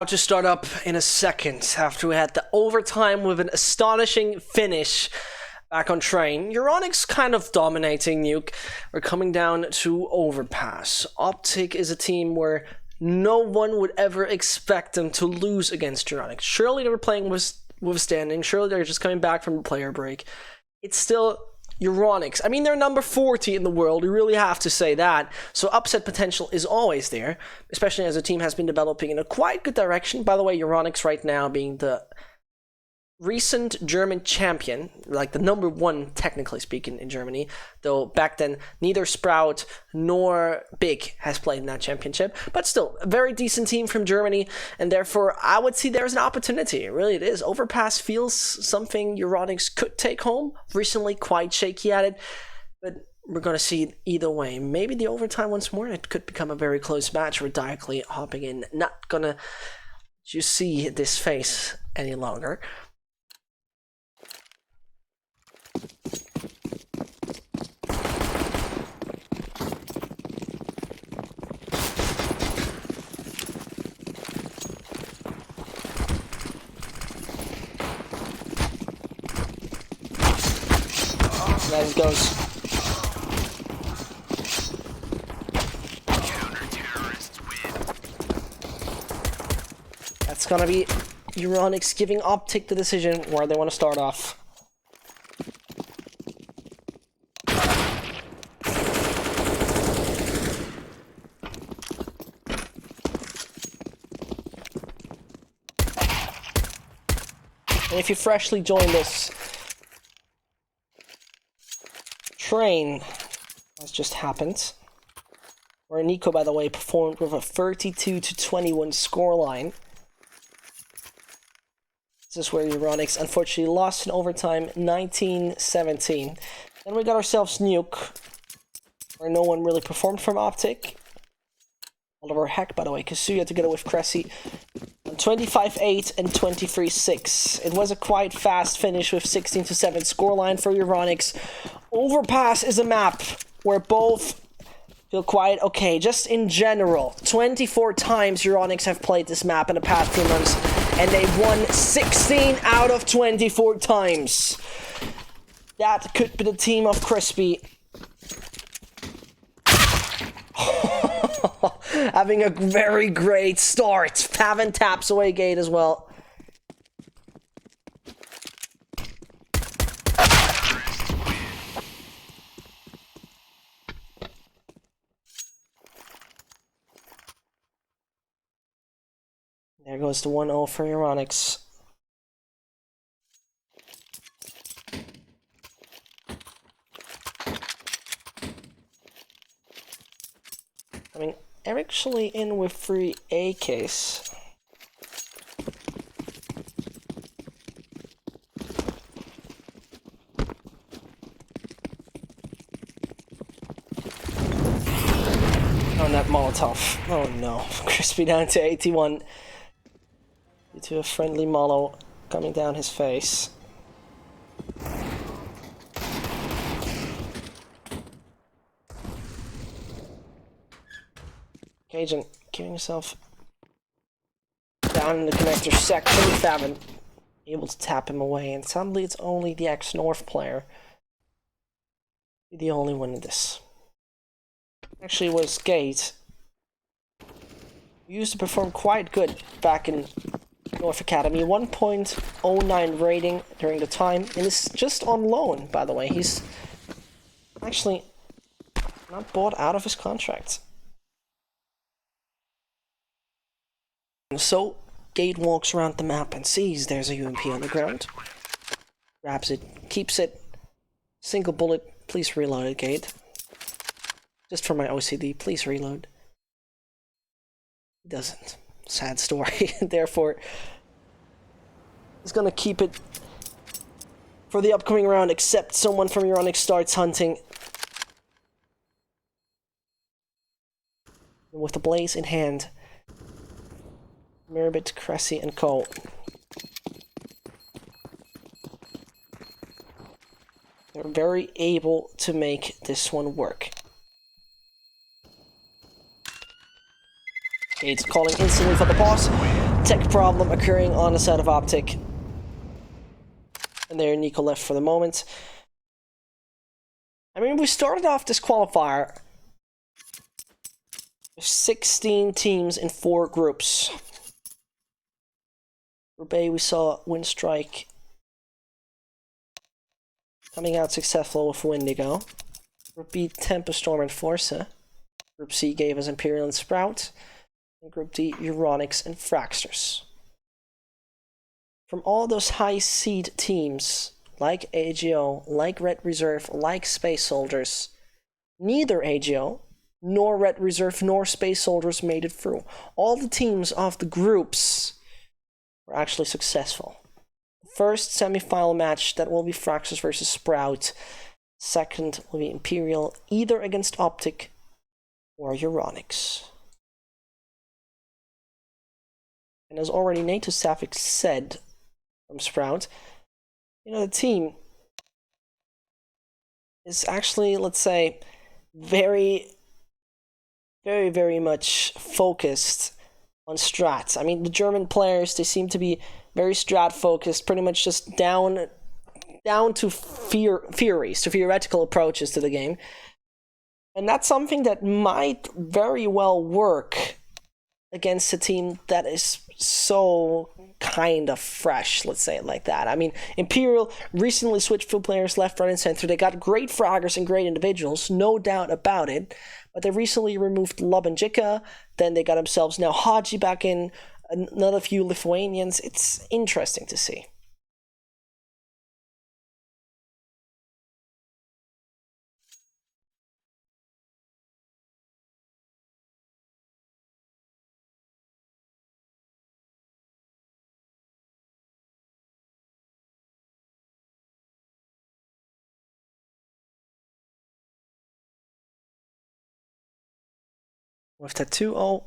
To start up in a second after we had the overtime with an astonishing finish back on train. EURONICKS kind of dominating Nuke. We're coming down to overpass. OpTic is a team where no one would ever expect them to lose against EURONICKS. Surely they were playing withstanding. Surely they're just coming back from a player break. It's still EURONICKS. I mean, they're number 40 in the world. You really have to say that. So upset potential is always there, especially as the team has been developing in a quite good direction. By the way, EURONICKS right now being the recent German champion, like the number one, technically speaking, in Germany. Though back then, neither Sprout nor Big has played in that championship. But still, a very decent team from Germany. And therefore, I would see there's an opportunity. Really, it is. Overpass feels something EURONICKS could take home. Recently, quite shaky at it. But we're going to see it either way. Maybe the overtime once more. It could become a very close match. We're directly hopping in. Not going to just see this face any longer. There it goes. That's gonna be EURONICKS giving OpTic the decision where they want to start off. And if you freshly joined this train, has just happened, where Nico, by the way, performed with a 32-21 scoreline. This is where EURONICKS unfortunately lost in overtime, 19-17. Then we got ourselves Nuke, where no one really performed from OpTic. Oliver Heck, by the way, Kazuya together with Cressy on 25-8 and 23-6. It was a quite fast finish with 16-7 scoreline for EURONICKS. Overpass is a map where both feel quite okay. Just in general, 24 times EURONICKS have played this map in the past 2 months, and they've won 16 out of 24 times. That could be the team of Crispy. Having a very great start. Pavan taps away gate as well. There goes the 1-0 for EURONICKS. I mean, actually in with 3 AKs. Oh, that Molotov. Oh no. Crispy down to 81. Due to a friendly Molo coming down his face. Cajun giving himself down in the connector section. Favin able to tap him away, and suddenly it's only the ex-North player. The only one in this. Actually, was Gate. We used to perform quite good back in North Academy. 1.09 rating during the time, and is just on loan, by the way. He's actually not bought out of his contract. So, Gate walks around the map and sees there's a UMP on the ground. Grabs it, keeps it. Single bullet, please reload it, Gate. Just for my OCD, please reload. He doesn't. Sad story. Therefore, he's gonna keep it for the upcoming round, except someone from EURONICKS starts hunting. And with the blaze in hand, Mirabit, Cressy, and Co. They're very able to make this one work. Gates calling instantly for the boss. tech problem occurring on the side of OpTic. And there, Nico left for the moment. I mean, we started off this qualifier with 16 teams in 4 groups. Group A, we saw Windstrike coming out successful with Wendigo. Group B, Tempest Storm and Forza. Group C gave us Imperial and Sprout. And Group D, EURONICKS and Fraxters. From all those high seed teams, like AGO, like Red Reserve, like Space Soldiers, neither AGO, nor Red Reserve, nor Space Soldiers made it through. All the teams of the groups were actually successful. First semi-final match, that will be Fraxters versus Sprout. Second will be Imperial, either against OpTic or EURONICKS. And as already NATO Sapphic said from Sprout, you know, the team is actually, let's say, very much focused on strats. I mean, the German players, they seem to be very strat focused, pretty much just down to theories, to theoretical approaches to the game. And that's something that might very well work against a team that is so kind of fresh, let's say it like that. I mean, Imperial recently switched full players left, right, and center. They got great fraggers and great individuals, no doubt about it. But they recently removed Lob and Jika. Then they got themselves now Haji back in, another few Lithuanians. It's interesting to see. With that 2-0,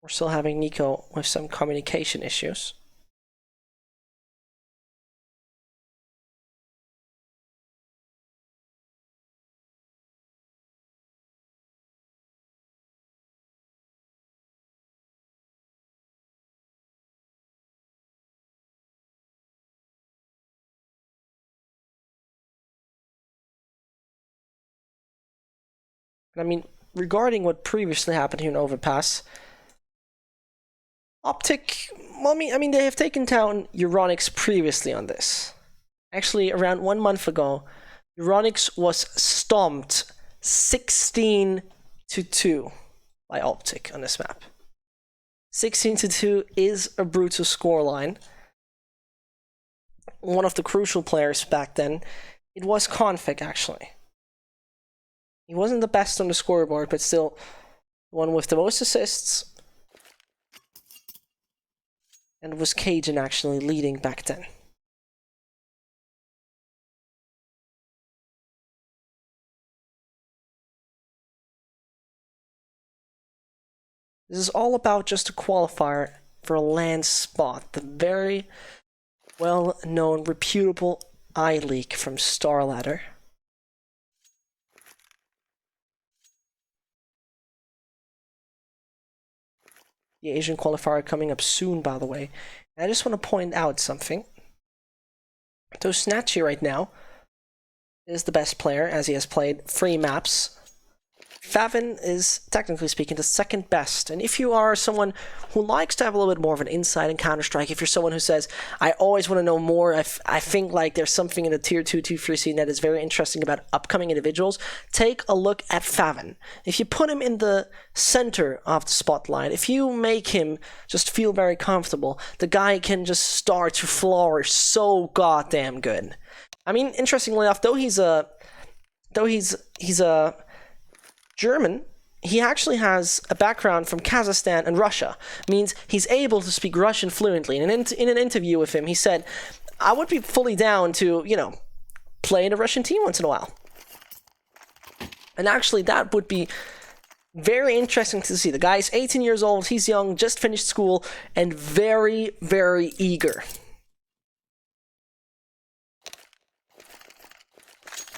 we're still having Nico with some communication issues. I mean, regarding what previously happened here in Overpass, OpTic, well, I mean, they have taken down EURONICKS previously on this. Actually, around 1 month ago, EURONICKS was stomped 16-2 by OpTic on this map. 16-2 is a brutal scoreline. One of the crucial players back then, it was Config, actually. He wasn't the best on the scoreboard, but still one with the most assists. And was Cajun actually leading back then. This is all about just a qualifier for a land spot. The very well-known, reputable I-League from StarLadder. The Asian qualifier coming up soon, by the way. And I just want to point out something. So Snatchy right now is the best player, as he has played 3 maps. Favin is, technically speaking, the second best. And if you are someone who likes to have a little bit more of an insight in Counter-Strike, if you're someone who says, I always want to know more, I think like there's something in the Tier 2, Tier 3 scene that is very interesting about upcoming individuals, take a look at Favin. If you put him in the center of the spotlight, if you make him just feel very comfortable, the guy can just start to flourish so goddamn good. I mean, interestingly enough, though he's a German, he actually has a background from Kazakhstan and Russia. Means he's able to speak Russian fluently. And in an interview with him, he said, I would be fully down to, you know, play in a Russian team once in a while. And actually, that would be very interesting to see. The guy's 18 years old, he's young, just finished school, and very, very eager.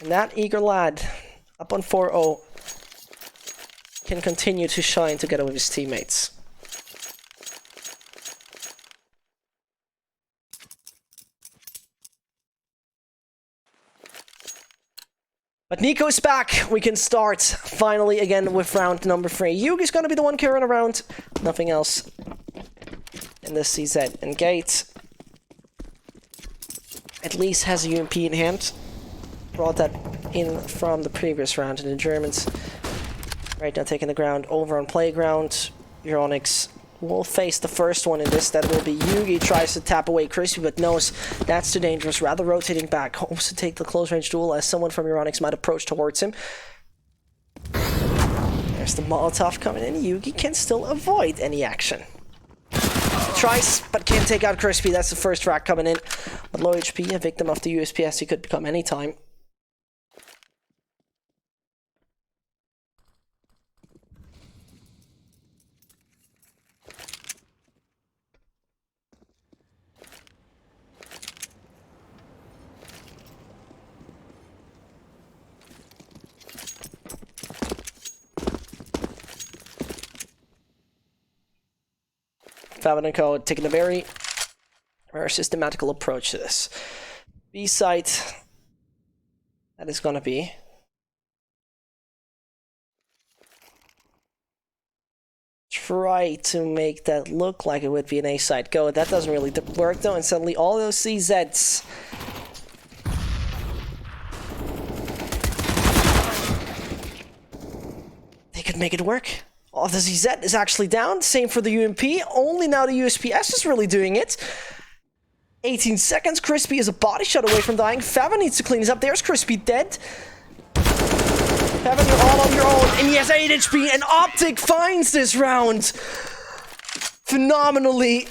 And that eager lad, up on 4-0, can continue to shine together with his teammates. But NiKo is back. We can start finally again with round number 3. Yugi's gonna be the one carrying around. Nothing else in this CZ. And Gate at least has a UMP in hand. Brought that in from the previous round. And the Germans right now taking the ground over on Playground. EURONICKS will face the first one in this. That will be Yugi. Tries to tap away Crispy, but knows that's too dangerous. Rather rotating back. Hopes to take the close range duel as someone from EURONICKS might approach towards him. There's the Molotov coming in. Yugi can still avoid any action. Tries, but can't take out Crispy. That's the first frag coming in. But low HP, a victim of the USPS, he could become anytime. Fabian taking a very systematical approach to this. B site, that is gonna be try to make that look like it would be an A site. Go, that doesn't really work though, and suddenly all those CZs they could make it work. Oh, the ZZ is actually down. Same for the UMP. Only now the USPS is really doing it. 18 seconds. Crispy is a body shot away from dying. Fabian needs to clean this up. There's Crispy dead. Fabian, you're all on your own. And he has 8 HP. And OpTic finds this round. Phenomenally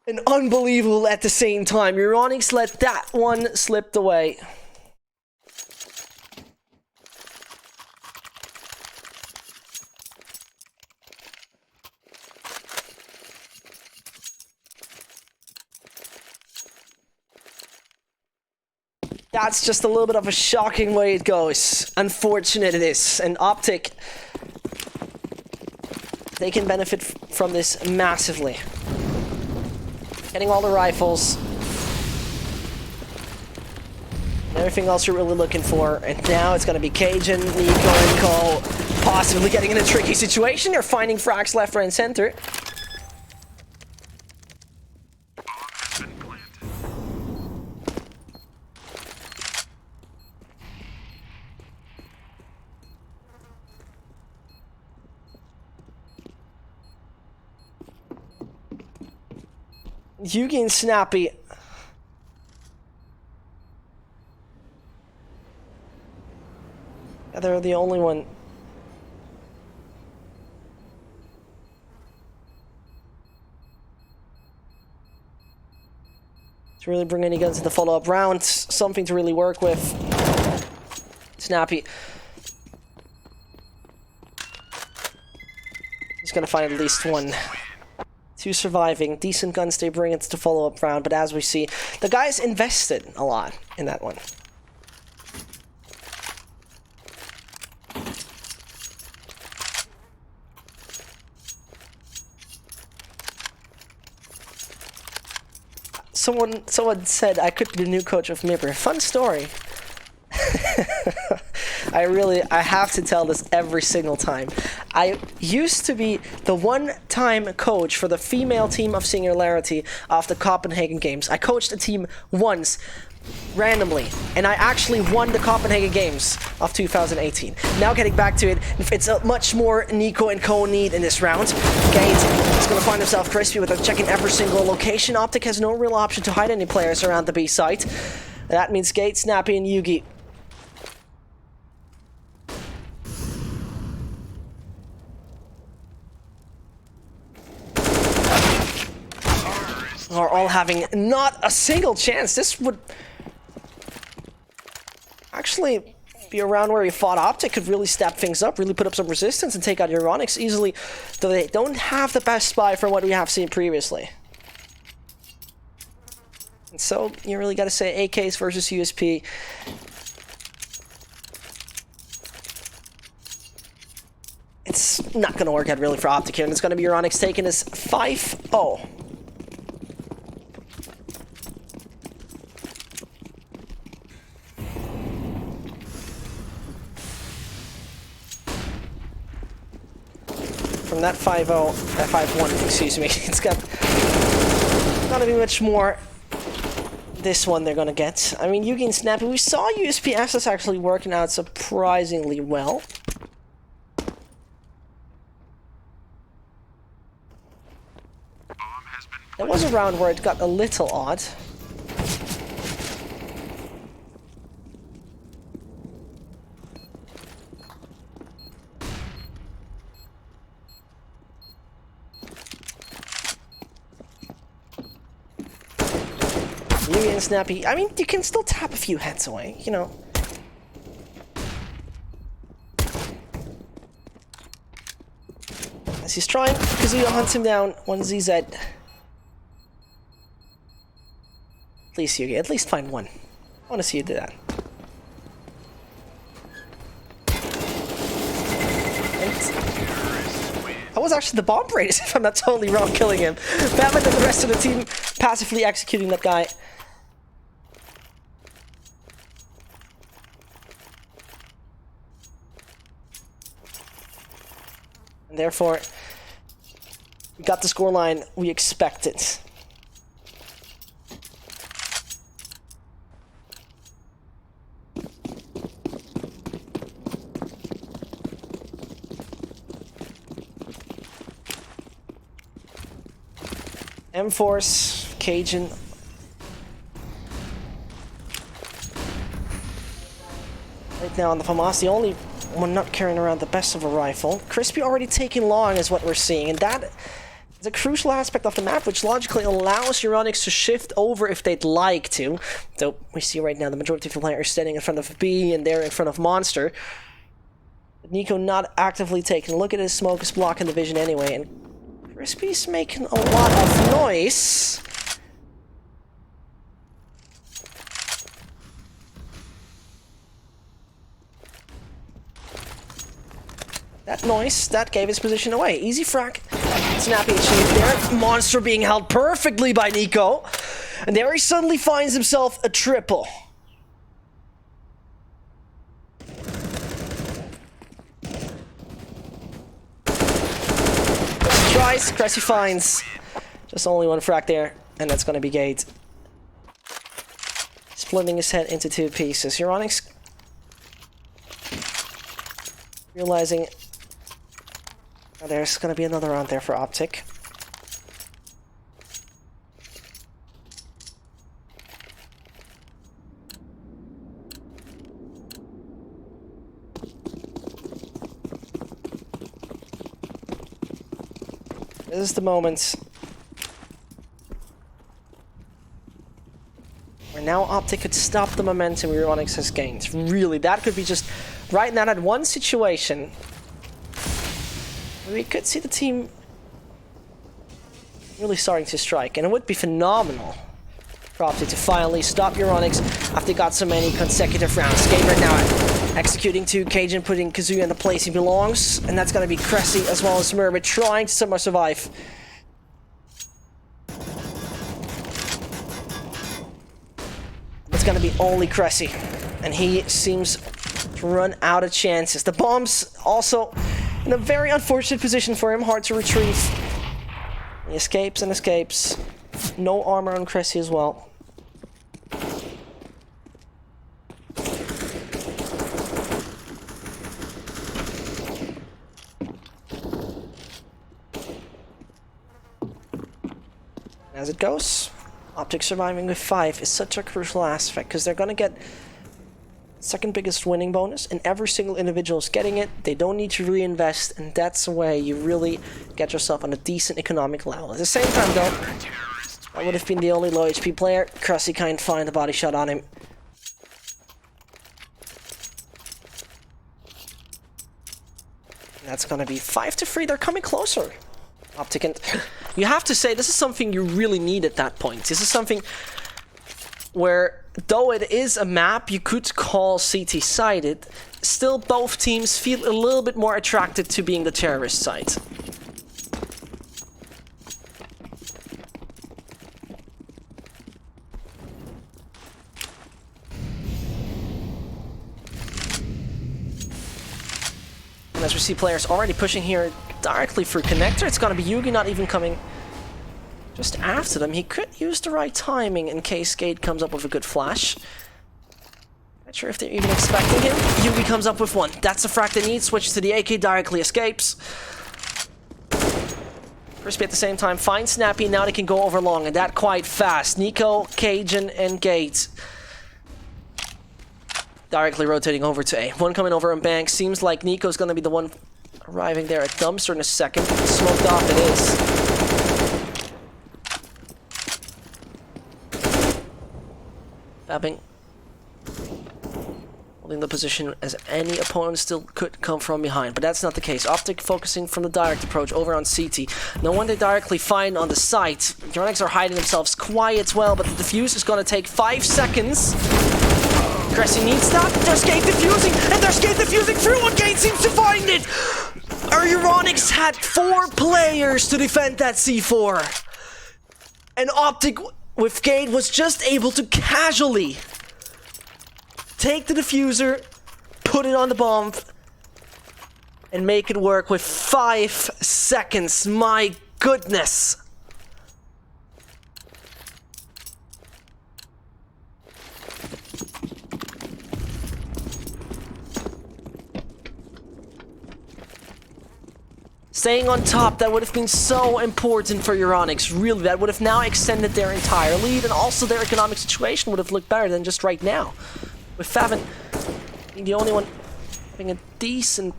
and unbelievable at the same time. EURONICKS let that one slip away. That's just a little bit of a shocking way it goes. Unfortunate it is. And OpTic, they can benefit from this massively. Getting all the rifles. And everything else you're really looking for. And now it's going to be Cajun, NiKo, and Cole possibly getting in a tricky situation. They're finding frags left, right, and center. Yugi and Snappy. Yeah, they're the only one. To really bring any guns in the follow-up round. Something to really work with. Snappy. He's gonna find at least one. 2 surviving, decent guns they bring into the follow-up round, but as we see, the guys invested a lot in that one. Someone said I could be the new coach of Mibber. Fun story. I have to tell this every single time. I used to be the one-time coach for the female team of Singularity of the Copenhagen Games. I coached a team once, randomly, and I actually won the Copenhagen Games of 2018. Now getting back to it, it's a much more NiKo and Co need in this round. Gate is going to find himself Crispy with checking every single location. OpTic has no real option to hide any players around the B site. That means Gate, Snappy, and Yugi are all having not a single chance. This would actually be a round where you fought OpTic could really step things up, really put up some resistance and take out EURONICKS easily, though they don't have the best spy from what we have seen previously. And so you really got to say AKs versus USP. It's that's not going to work out really for OpTic here, and it's going to be EURONICKS taking this 5-0. From that 5-0, 5-1, excuse me, it's got not to be much more. This one they're gonna get. I mean, Yugi and Snappy, we saw USPS is actually working out surprisingly well. There was a round where it got a little odd. Yugi and Snappy, I mean, you can still tap a few heads away, you know. As he's trying, Kazuya hunts him down, 1 ZZ. Please, Yugi, at least find one. I want to see you do that. That was actually the bomb raid, if I'm not totally wrong, killing him. Batman and the rest of the team passively executing that guy. And therefore, we got the scoreline we expected. M-Force, Cajun. Right now on the FAMAS, the only one not carrying around the best of a rifle. Crispy already taking long is what we're seeing, and that is a crucial aspect of the map, which logically allows EURONICKS to shift over if they'd like to. So we see right now the majority of the players standing in front of B, and they're in front of Monster. But Nico not actively taking a look at his smoke, is blocking the vision anyway, and Crispy's making a lot of noise. That noise, that gave his position away. Easy frack. Snappy achieved there. Monster being held perfectly by Nico. And there he suddenly finds himself a triple. Tries, Cressy finds. Just only one frack there, and that's gonna be Gate. Splitting his head into 2 pieces. EURONICKS realizing there's gonna be another round there for OpTic. This is the moment where now OpTic could stop the momentum EURONICKS has gained. Really, that could be just right now that one situation. We could see the team really starting to strike, and it would be phenomenal for OpTic to finally stop EURONICKS after they got so many consecutive rounds. Skate right now executing to Cajun, putting Kazuya in the place he belongs, and that's gonna be Cressy as well as Mermit trying to somehow survive. It's gonna be only Cressy, and he seems to run out of chances. The bombs also in a very unfortunate position for him, hard to retrieve. He escapes and escapes. No armor on Cressy as well. As it goes, OpTic surviving with 5 is such a crucial aspect, because they're gonna get second biggest winning bonus, and every single individual is getting it. They don't need to reinvest, and that's the way you really get yourself on a decent economic level. At the same time though, that would have been the only low HP player. Cressy can't find a body shot on him. And that's gonna be 5-3. They're coming closer. OpTic, and you have to say this is something you really need at that point. This is something where though it is a map you could call CT-sided, still both teams feel a little bit more attracted to being the terrorist side. And as we see players already pushing here directly through connector, it's gonna be Yugi not even coming just after them. He could use the right timing in case Gate comes up with a good flash. Not sure if they're even expecting him. Yugi comes up with one. That's the frag they need. Switches to the AK, directly escapes. Crispy at the same time finds Snappy. Now they can go over long, and that quite fast. Nico, Cajun, and Gate directly rotating over to A. One coming over on bank. Seems like Nico's gonna be the one arriving there at dumpster in a second. Smoked off it is. Fabbing. Holding the position as any opponent still could come from behind, but that's not the case. OpTic focusing from the direct approach over on CT. No one they directly find on the site. EURONICKS are hiding themselves quite well, but the defuse is gonna take 5 seconds. Cressy needs that. There's Gate defusing, and there's Gate defusing through, and Gate seems to find it! Our EURONICKS had 4 players to defend that C4. And OpTic with Gate was just able to casually take the diffuser, put it on the bomb, and make it work with 5 seconds. My goodness. Staying on top, that would have been so important for EURONICKS. Really, that would have now extended their entire lead, and also their economic situation would have looked better than just right now. With Favin being the only one having a decent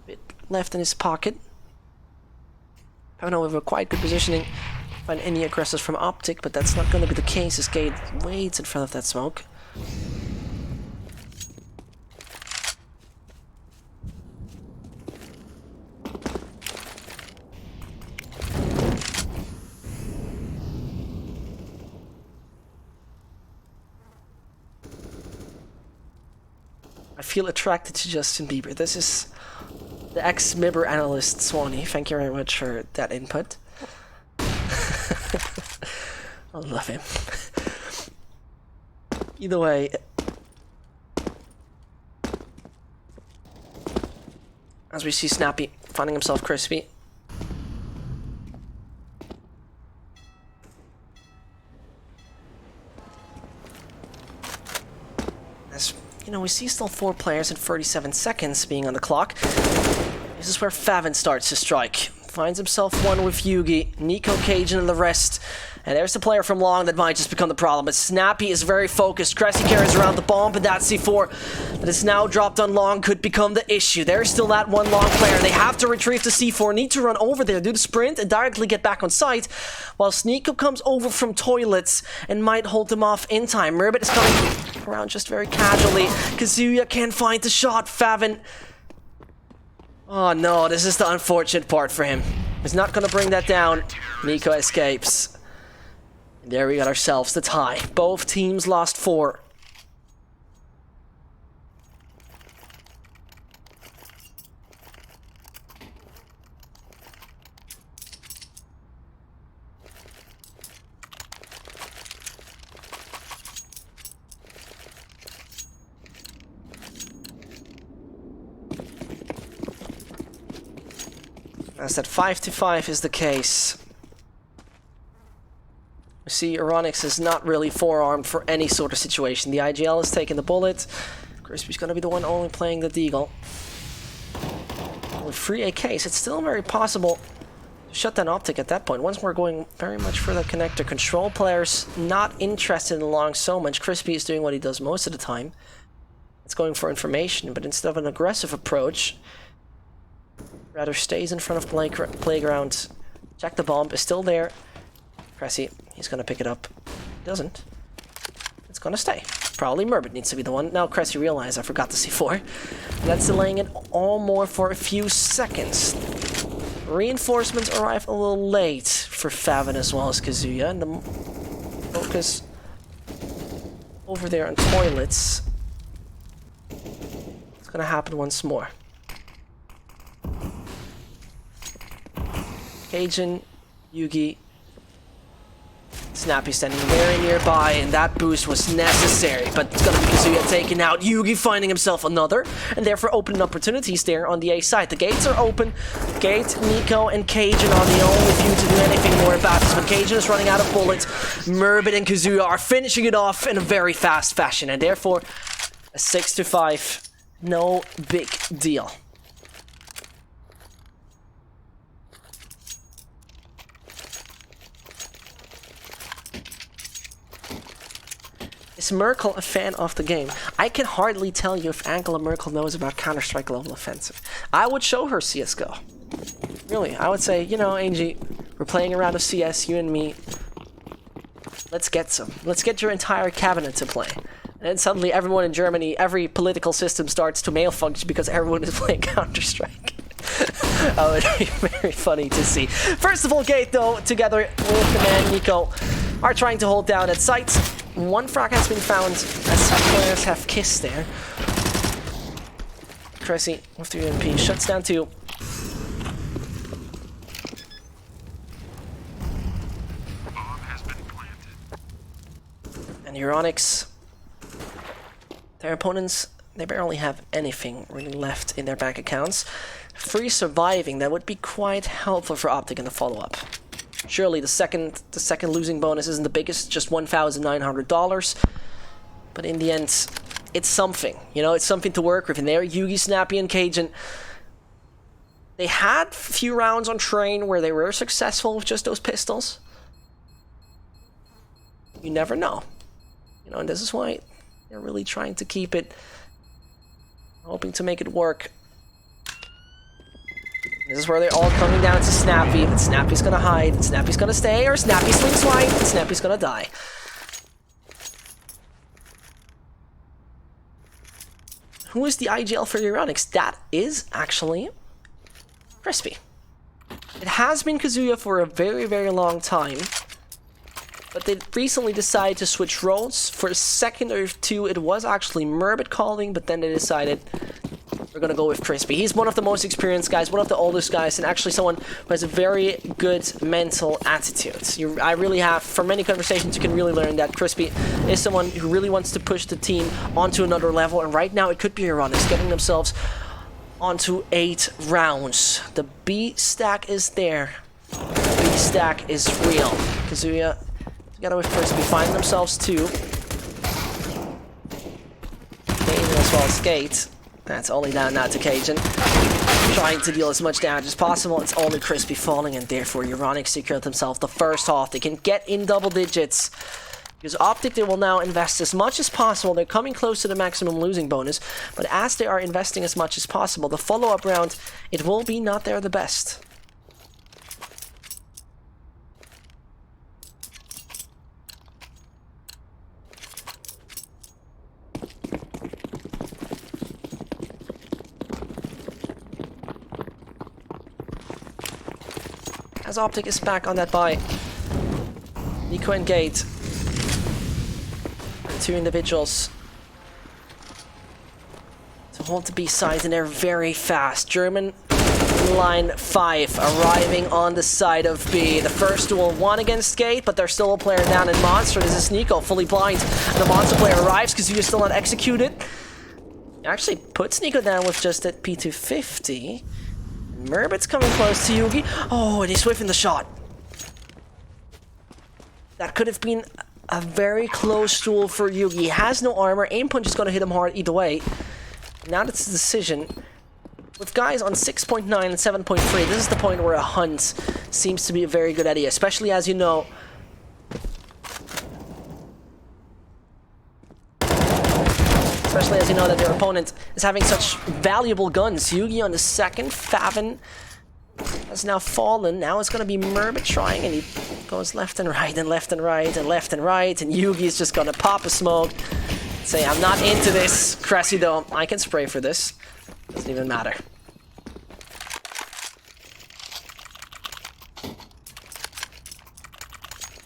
bit left in his pocket. Favin with a quite good positioning. Find any aggressors from OpTic, but that's not going to be the case as Gate waits in front of that smoke. I feel attracted to Justin Bieber. This is the ex-Mibber analyst, Swanee. Thank you very much for that input. I love him. Either way, as we see Snappy finding himself crispy. You know, we see still 4 players in 37 seconds being on the clock. This is where Favin starts to strike. Finds himself one with Yugi, Nico, Cajun, and the rest. And there's the player from long that might just become the problem. But Snappy is very focused. Cressy carries around the bomb, but that C4 that is now dropped on long could become the issue. There's still that one long player. They have to retrieve the C4, need to run over there, do the sprint, and directly get back on site. While Nico comes over from toilets and might hold them off in time. Ribbit is coming around just very casually. Kazuya can't find the shot. Favin. Oh no, this is the unfortunate part for him. He's not gonna bring that down. Nico escapes. And there we got ourselves the tie. Both teams lost 4. As that 5-5 is the case. We see EURONICKS is not really forearmed for any sort of situation. The IGL is taking the bullet. Crispy's gonna be the one only playing the Deagle. With 3 AKs, it's still very possible to shut down OpTic at that point. Once we're going very much for the connector control, players not interested in long so much. Crispy is doing what he does most of the time. It's going for information, but instead of an aggressive approach, rather stays in front of playground. Check the bomb is still there. Cressy, he's gonna pick it up. Doesn't. It's gonna stay. Probably Murbit needs to be the one. Now Cressy realized I forgot the C4. That's delaying it all more for a few seconds. Reinforcements arrive a little late for Favin as well as Kazuya, and the focus over there on toilets. It's gonna happen once more. Cajun, Yugi, Snappy standing very nearby, and that boost was necessary, but it's gonna be Kazuya taken out. Yugi finding himself another, and therefore opening opportunities there on the A side. The gates are open. Gate, Nico, and Cajun are the only few to do anything more about this, but Cajun is running out of bullets. Merbit and Kazuya are finishing it off in a very fast fashion, and therefore a 6-5. No big deal. Is Merkel a fan of the game? I can hardly tell you if Angela Merkel knows about Counter-Strike Global Offensive. I would show her CSGO. Really, I would say, you know, Angie, we're playing a round of CS, you and me. Let's get some. Let's get your entire cabinet to play. And then suddenly everyone in Germany, every political system starts to malfunction because everyone is playing Counter-Strike. Oh, it would be very funny to see. First of all, Gate, though, together with the man Nico, are trying to hold down at sight. One frag has been found as some players have kissed there. Cressy with the UMP shuts down 2. And EURONICKS, their opponents, they barely have anything really left in their bank accounts. Free surviving, that would be quite helpful for OpTic in the follow-up. Surely the second losing bonus isn't the biggest, just $1,900. But in the end, it's something. You know, it's something to work with. And there, Yugi, Snappy, and Cajun, they had a few rounds on train where they were successful with just those pistols. You never know. You know, and this is why they're really trying to keep it, hoping to make it work. This is where they're all coming down to Snappy, but Snappy's gonna hide, Snappy's gonna stay, or Snappy swings right, and Snappy's gonna die. Who is the IGL for EURONICKS? That is actually Crispy. It has been Kazuya for a very, very long time, but they recently decided to switch roles. For a second or two, it was actually Merbit calling, but then they decided we're gonna go with Crispy. He's one of the most experienced guys, one of the oldest guys, and actually someone who has a very good mental attitude. I really have, from many conversations, you can really learn that Crispy is someone who really wants to push the team onto another level, and right now it could be EURONICKS getting themselves onto 8 rounds. The B stack is there. The B stack is real. Kazuya, together with Crispy, find themselves 2. Cajun as well as Skate. That's only down now to Cajun. Trying to deal as much damage as possible. It's only Crispy falling, and therefore EURONICKS secured themselves the first half. They can get in double digits. Because OpTic, they will now invest as much as possible. They're coming close to the maximum losing bonus. But as they are investing as much as possible, the follow-up round, it will be not their the best. As OpTic is back on that buy, Nico and Gate, 2 individuals to hold the B side, and they're very fast. German line 5 arriving on the side of B. The first duel won against Gate, but there's still a player down in Monster. This is Nico, fully blind, and the Monster player arrives because he's still not executed. Actually puts Nico down with just that P250. Merbit's coming close to Yugi. Oh, and he's whiffing the shot. That could have been a very close duel for Yugi. He has no armor. Aim punch is going to hit him hard either way. Now that's the decision. With guys on 6.9 and 7.3, this is the point where a hunt seems to be a very good idea, especially as you know, that their opponent is having such valuable guns. Yugi on the second, Favin has now fallen. Now it's going to be Merbit trying, and he goes left and right and left and right and left and right, and Yugi is just going to pop a smoke, say, I'm not into this. Cressy though, I can spray for this. Doesn't even matter.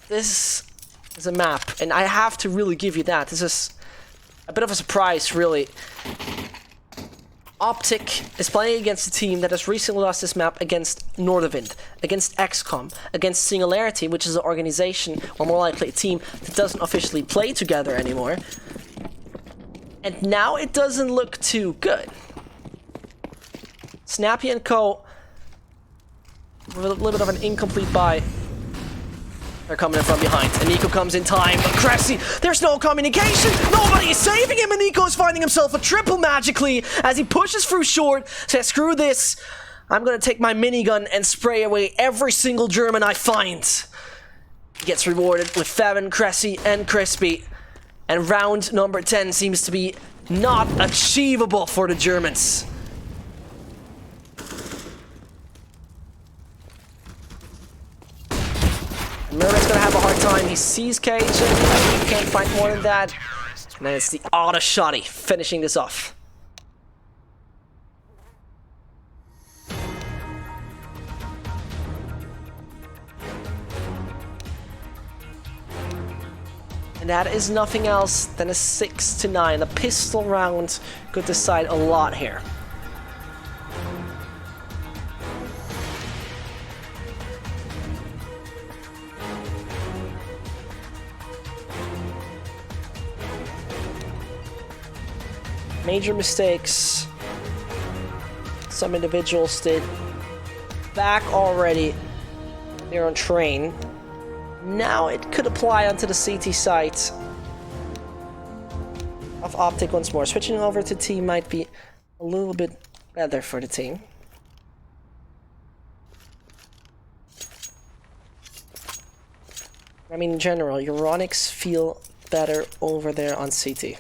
This is a map, and I have to really give you that. This is a bit of a surprise, really. OpTic is playing against a team that has recently lost this map against Nordavind, against XCOM, against Singularity, which is an organization, or more likely a team, that doesn't officially play together anymore. And now it doesn't look too good. Snappy and Co. with a little bit of an incomplete buy. They're coming in from behind, and Nico comes in time, but Cressy, there's no communication! Nobody is saving him, and Nico is finding himself a triple magically as he pushes through short, says, screw this, I'm gonna take my minigun and spray away every single German I find. He gets rewarded with Fevin, Cressy, and Crispy, and round number 10 seems to be not achievable for the Germans. Merman's gonna have a hard time. He sees Cage, and he can't find more than that. And then it's the auto shotty finishing this off. And that is nothing else than a 6-9. A pistol round could decide a lot here. Major mistakes some individuals did back already there on train. Now it could apply onto the CT site of OpTic once more. Switching over to team might be a little bit better for the team. I mean, in general, EURONICKS feel better over there on CT.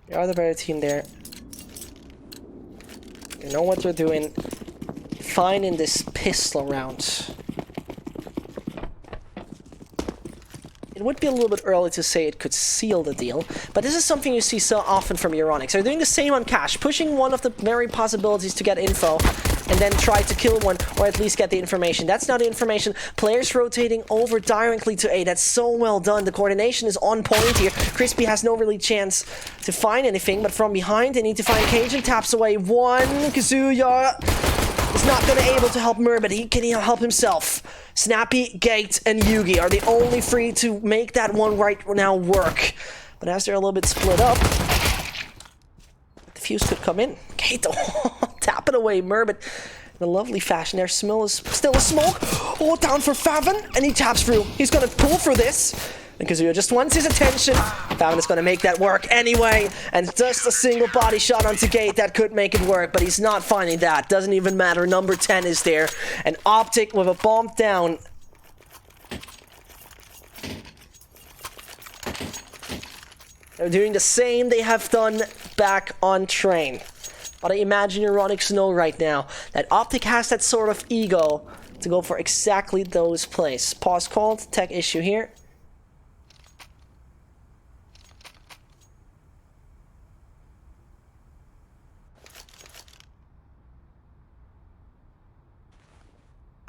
They are the better team there. They know what they're doing. Fine in this pistol round. It would be a little bit early to say it could seal the deal, but this is something you see so often from EURONICKS. They're doing the same on cash, pushing one of the very possibilities to get info, and then try to kill one, or at least get the information. That's not the information. Players rotating over directly to A. That's so well done. The coordination is on point here. Crispy has no really chance to find anything, but from behind they need to find Cage and taps away one. Kazuya is not going to be able to help Mer, but he can help himself. Snappy, Gate, and Yugi are the only three to make that one right now work. But as they're a little bit split up, the fuse could come in. Gate, tap it away, Merbit in a lovely fashion. Their smell is still a smoke. Oh, down for Favin, and he taps through. He's gonna pull for this. And Kazuya just wants his attention. Favin is gonna make that work anyway. And just a single body shot onto Gate that could make it work, but he's not finding that. Doesn't even matter. Number 10 is there. And OpTic with a bomb down. They're doing the same they have done back on train. But I imagine EURONICKS know right now that OpTic has that sort of ego to go for exactly those plays. Pause called, tech issue here.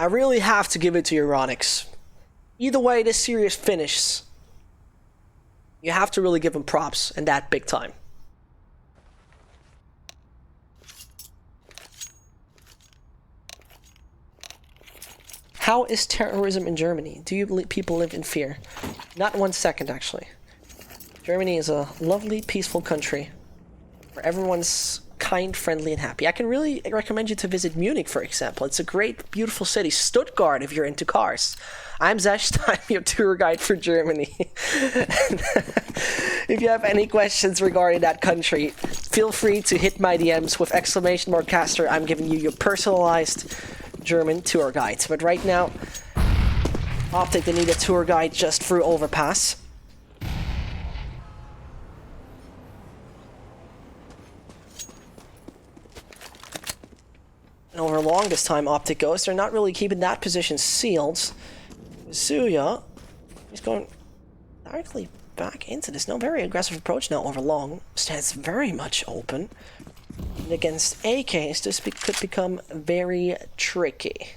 I really have to give it to EURONICKS. Either way this series finishes, you have to really give them props, and that big time. How is terrorism in Germany? Do you people live in fear? Not 1 second, actually. Germany is a lovely, peaceful country where everyone's kind, friendly, and happy. I can really recommend you to visit Munich, for example. It's a great, beautiful city. Stuttgart, if you're into cars. I'm Zesh, I'm your tour guide for Germany. If you have any questions regarding that country, feel free to hit my DMs with !Caster. I'm giving you your personalized German tour guide. But right now, OpTic, they need a tour guide just through overpass. And over long this time, OpTic goes. They're not really keeping that position sealed. Zuya is going directly back into this. No, very aggressive approach now over long. Stands very much open. And against AKs, this could become very tricky.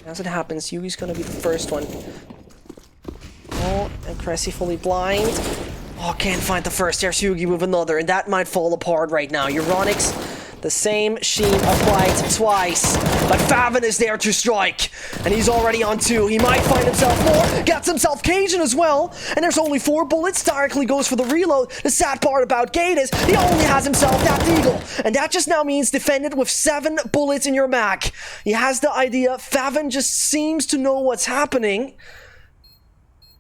As it happens, Yugi's gonna be the first one. Oh, and Cressy fully blind. Oh, can't find the first. There's Yugi with another, and that might fall apart right now. EURONICKS, the same sheen applied twice, but Favin is there to strike, and he's already on 2. He might find himself more, gets himself Cajun as well, and there's only 4 bullets. Directly goes for the reload. The sad part about Gate is he only has himself that eagle, and that just now means defended with 7 bullets in your mag. He has the idea. Favin just seems to know what's happening,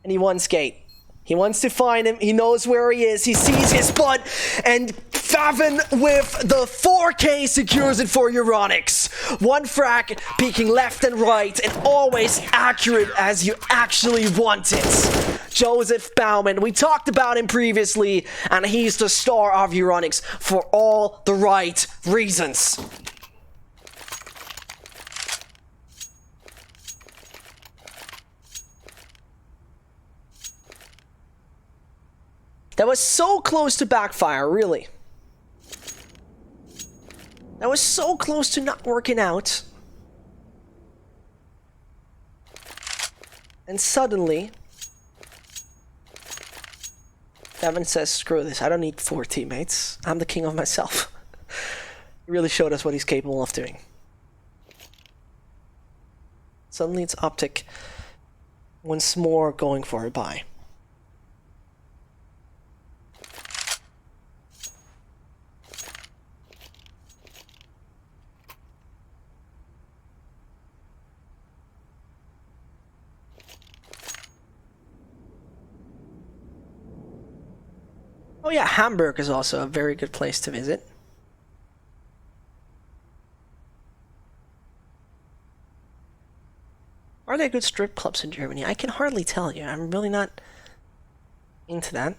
and he wants Gate. He wants to find him. He knows where he is. He sees his butt. And Favin with the 4K secures it for EURONICKS. 1 frag, peeking left and right, and always accurate as you actually want it. Joseph Bauman, we talked about him previously, and he's the star of EURONICKS for all the right reasons. That was so close to backfire, really. That was so close to not working out. And suddenly, Devin says, screw this, I don't need 4 teammates. I'm the king of myself. He really showed us what he's capable of doing. Suddenly it's OpTic once more going for a buy. Oh yeah, Hamburg is also a very good place to visit. Are there good strip clubs in Germany? I can hardly tell you. I'm really not into that.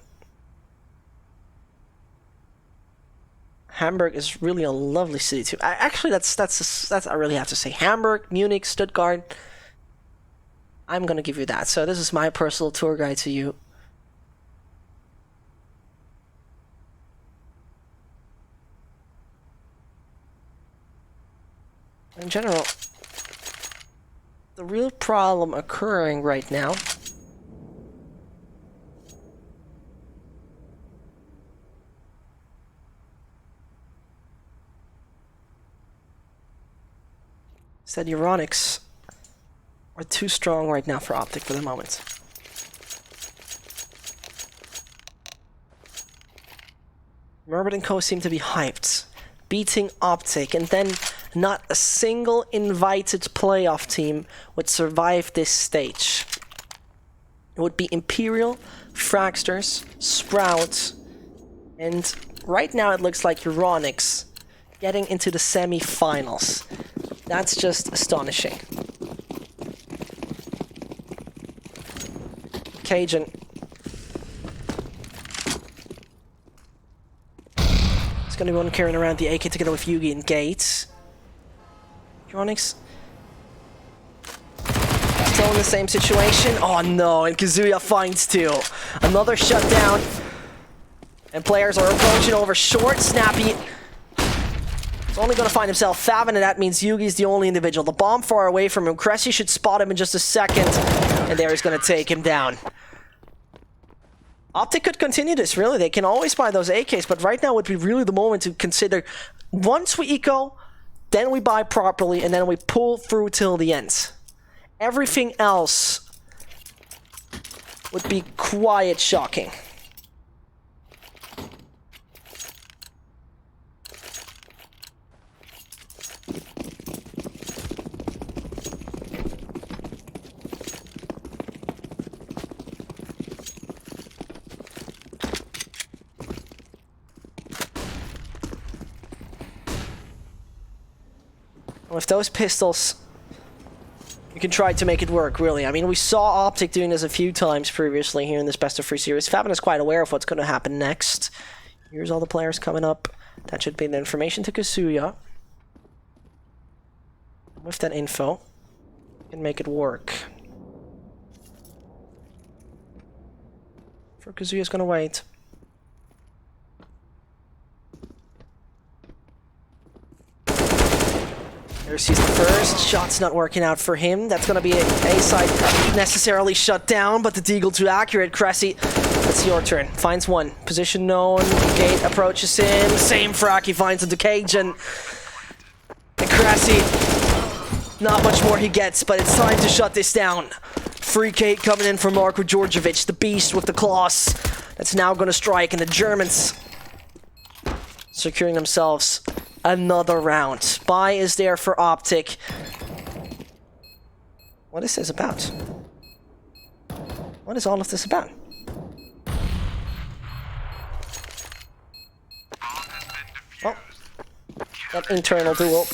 Hamburg is really a lovely city too. Actually, that's I really have to say. Hamburg, Munich, Stuttgart. I'm gonna give you that. So this is my personal tour guide to you. In general, the real problem occurring right now is that EURONICKS are too strong right now for OpTic for the moment. Merbert & Co seem to be hyped, beating OpTic, and then not a single invited playoff team would survive this stage. It would be Imperial, Fragsters, Sprout, and right now it looks like EURONICKS getting into the semi-finals. That's just astonishing. Cajun. He's gonna be one carrying around the AK together with Yugi and Gates. EURONICKS still in the same situation. Oh no, and Kazuya finds 2. Another shutdown. And players are approaching over short. Snappy is only going to find himself Favin, and that means Yugi's the only individual. The bomb far away from him. Cressy should spot him in just a second. And there he's going to take him down. OpTic could continue this, really. They can always buy those AKs, but right now would be really the moment to consider. Once we eco, then we buy properly, and then we pull through till the end. Everything else would be quite shocking. With those pistols, you can try to make it work, really. I mean, we saw OpTic doing this a few times previously here in this best of 3 series. Favin is quite aware of what's going to happen next. Here's all the players coming up. That should be the information to Kazuya. With that info, you can make it work. For Kazuya's going to wait. There's the first. Shot's not working out for him. That's going to be a side necessarily shut down, but the Deagle too accurate. Cressy, it's your turn. Finds one. Position known. Gate approaches him. Same frack. He finds the Cajun. And Cressy, not much more he gets, but it's time to shut this down. Free Kate coming in from Marko Djordjevic, the beast with the claws. That's now going to strike, and the Germans securing themselves another round. Buy is there for OpTic. What is this about? What is all of this about? Oh, that internal duel.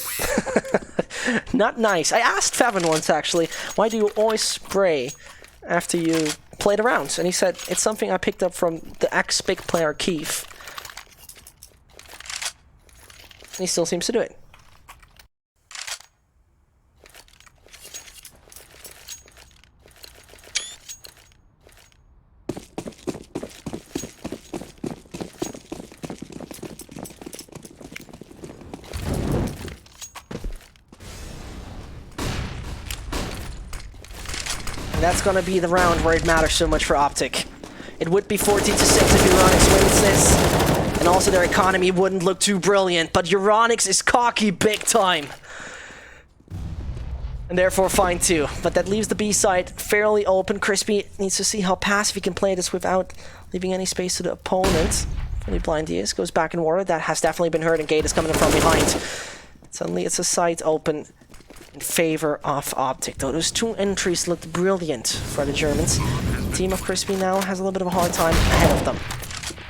Not nice. I asked Favin once, actually, why do you always spray after you play the rounds? And he said, it's something I picked up from the ex-big player Keith. And he still seems to do it. And that's gonna be the round where it matters so much for OpTic. It would be 14-6 if EURONICKS wins this. And also their economy wouldn't look too brilliant, but EURONICKS is cocky big time. And therefore fine too. But that leaves the B side fairly open. Crispy needs to see how passive he can play this without leaving any space to the opponent. Fully blind he is, goes back in water. That has definitely been hurt, and Gate is coming in from behind. Suddenly it's a side open in favor of OpTic, though those two entries looked brilliant for the Germans. The team of Crispy now has a little bit of a hard time ahead of them.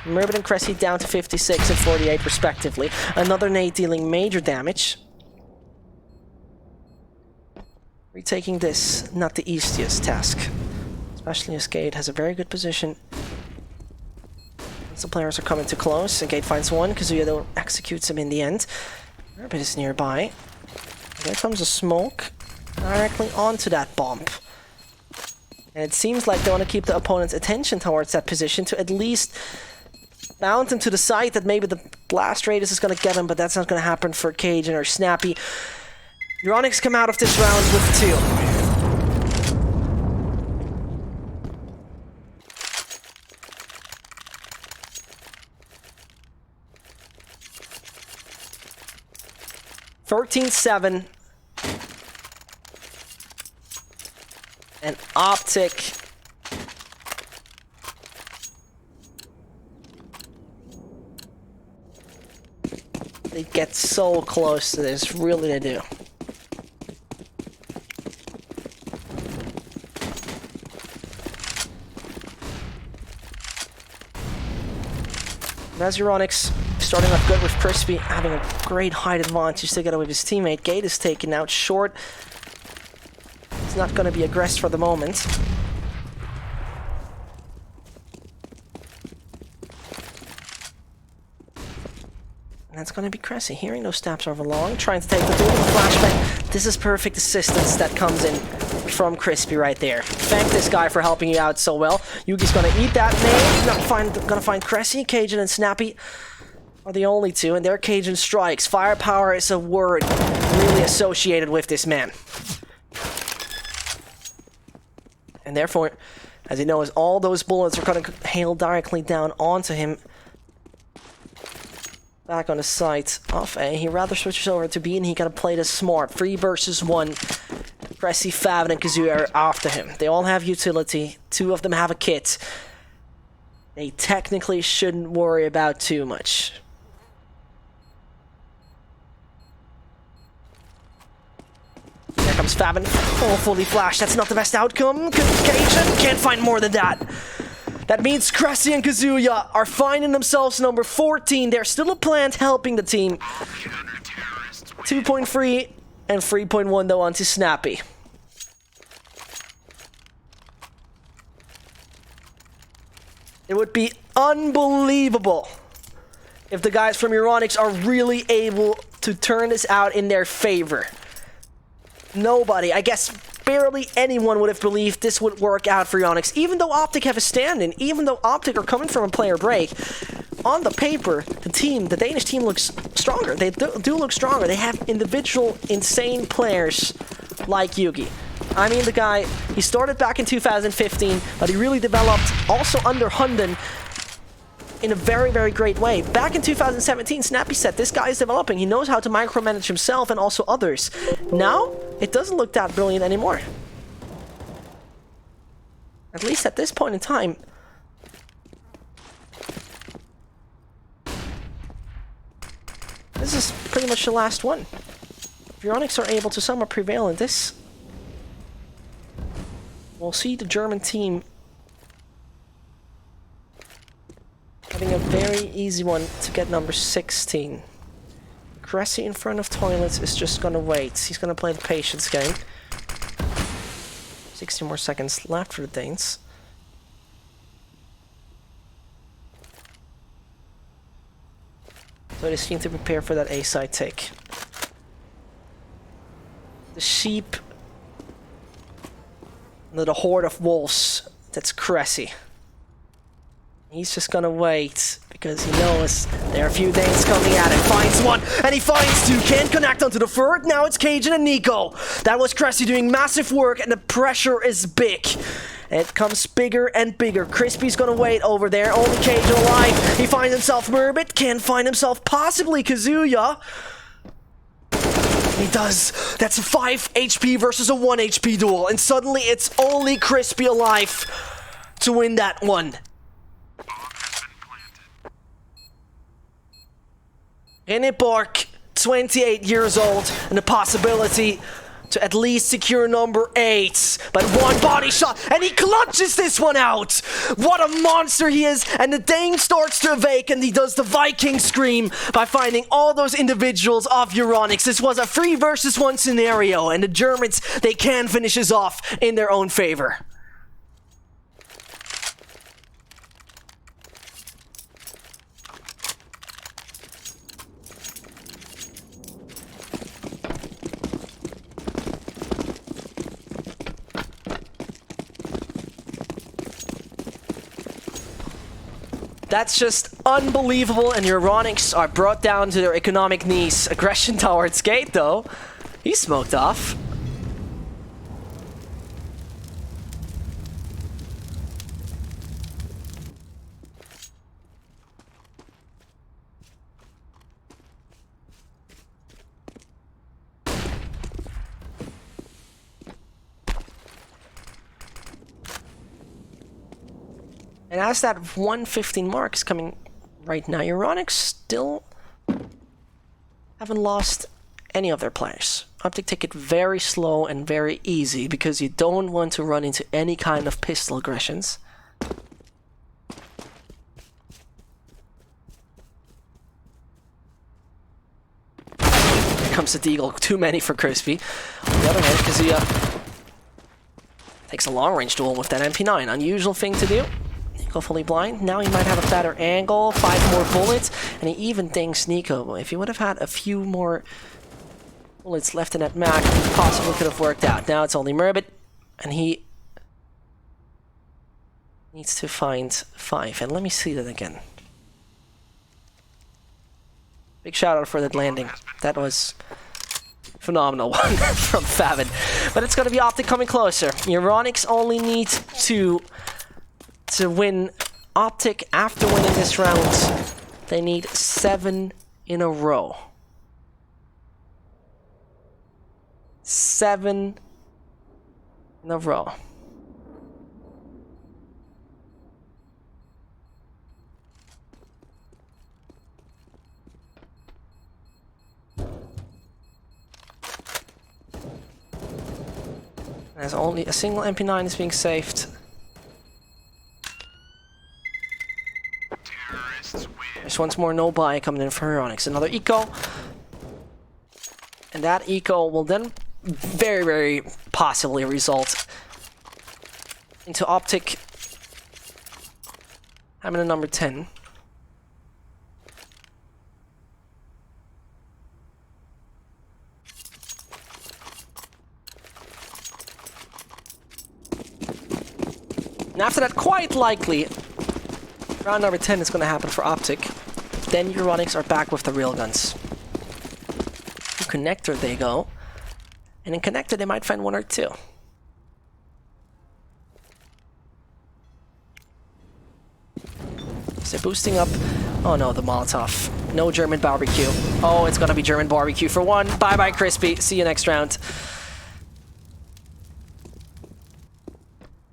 Merbit and Cressy down to 56 and 48 respectively. Another nade dealing major damage. Retaking this, not the easiest task. Especially as Gate has a very good position. Once the players are coming too close, and Gate finds one, Kazuya executes him in the end. Merbit is nearby. There comes a smoke directly onto that bomb. And it seems like they want to keep the opponent's attention towards that position to at least bound him to the side that maybe the blast radius is going to get him, but that's not going to happen for Cajun or Snappy. EURONICKS come out of this round with 2. 13-7. And OpTic they get so close to this, really they do. As EURONICKS starting off good with Crispy, having a great height advantage together with his teammate. Gate is taken out short. It's not going to be aggressed for the moment. And that's going to be Cressy, hearing those stabs over long, trying to take the duel with the flashbang. This is perfect assistance that comes in from Crispy right there. Thank this guy for helping you out so well. Yugi's going to eat that nade. Gonna find Cressy. Cajun and Snappy are the only two, and their Cajun strikes. Firepower is a word really associated with this man. And therefore, as he knows, all those bullets are going to hail directly down onto him. Back on the site of A, he rather switches over to B, and he gotta play this smart. 3 versus 1. Cressy, Favin, and Kazuya are after him. They all have utility. 2 of them have a kit. They technically shouldn't worry about too much. There comes Favin. Oh, fully flashed. That's not the best outcome. Cajun can't find more than that. That means Cressy and Kazuya are finding themselves number 14. There's still a plant helping the team. 2.3 and 3.1 though onto Snappy. It would be unbelievable if the guys from EURONICKS are really able to turn this out in their favor. Nobody, I guess barely anyone would have believed this would work out for EURONICKS. Even though OpTic have a stand-in, even though OpTic are coming from a player break, on the paper, the Danish team looks stronger. They do look stronger. They have individual insane players like Yugi. I mean, the guy, he started back in 2015, but he really developed also under Hunden in a very, very great way. Back in 2017, Snappy said, this guy is developing. He knows how to micromanage himself and also others. Now, it doesn't look that brilliant anymore. At least at this point in time. This is pretty much the last one. If EURONICKS are able to somewhat prevail in this, we'll see the German team having a very easy one to get number 16. Cressy in front of Toilets is just gonna wait. He's gonna play the patience game. 60 more seconds left for the Danes. So they seem to prepare for that A-side take. The sheep. The horde of wolves. That's Cressy. He's just gonna wait because he knows there are a few Danes coming at him. Finds one and he finds two. Can't connect onto the third. Now it's Cajun and Nico. That was Cressy doing massive work and the pressure is big. It comes bigger and bigger. Crispy's gonna wait over there. Only Cajun alive. He finds himself Murbit. Can't find himself possibly Kazuya. He does. That's a 5 HP versus a 1 HP duel. And suddenly it's only Crispy alive to win that one. René Bork, 28 years old, and the possibility to at least secure number 8. But one body shot, and he clutches this one out! What a monster he is! And the Dane starts to awake, and he does the Viking scream by finding all those individuals of EURONICKS. This was a 3 versus 1 scenario, and the Germans, they can finish this off in their own favor. That's just unbelievable, and EURONICKS are brought down to their economic knees. Aggression towards Gate, though. He's smoked off. And as that 115 mark is coming right now, EURONICKS still haven't lost any of their players. OpTic take it very slow and very easy because you don't want to run into any kind of pistol aggressions. Here comes the deagle, too many for Crispy. On the other hand, Kazuya takes a long range duel with that MP9. Unusual thing to do. Nico fully blind. Now he might have a better angle, 5 more bullets, and he even thinks Nico. If he would have had a few more bullets left in that mag, he possibly could have worked out. Now it's only Murbit, and he needs to find 5. And let me see that again. Big shout out for that landing. That was phenomenal one from Favin. But it's going to be OpTic coming closer. EURONICKS only need to win. OpTic, after winning this round, they need 7 in a row. 7 in a row. As only a single MP9 is being saved. There's once more no buy coming in for EURONICKS. Another eco. And that eco will then very, very possibly result into OpTic having a number 10. And after that, quite likely, round number 10 is going to happen for OpTic. Then EURONICKS are back with the real guns. To connector they go. And in connector they might find one or two. So boosting up. Oh no, the Molotov. No German barbecue. Oh, it's gonna be German barbecue for one. Bye bye, Crispy. See you next round.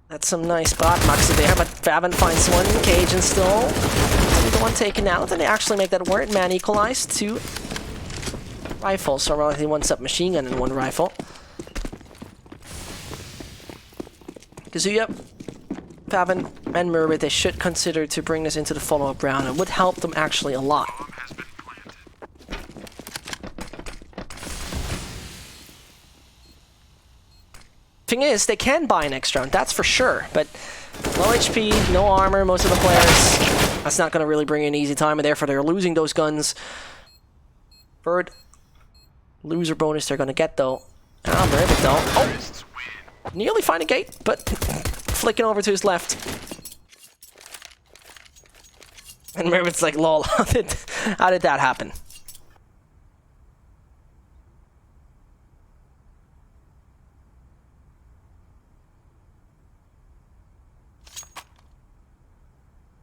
That's some nice bot mucks there, but Fabian finds one. Cajun still. The one taken out, and they actually make that work. Man equalized. 2 rifles, so roughly 1 submachine gun and 1 rifle. Kazuya, Fabian, and Murray, they should consider to bring this into the follow-up round. It would help them actually a lot. Thing is, they can buy next round, that's for sure, but low HP, no armor, most of the players, that's not going to really bring in easy time, and therefore they're losing those guns. Third loser bonus they're going to get, though. Ah, Murray, though. Oh! Nearly find a gate, but flicking over to his left. And Mervit's like, lol, how did that happen?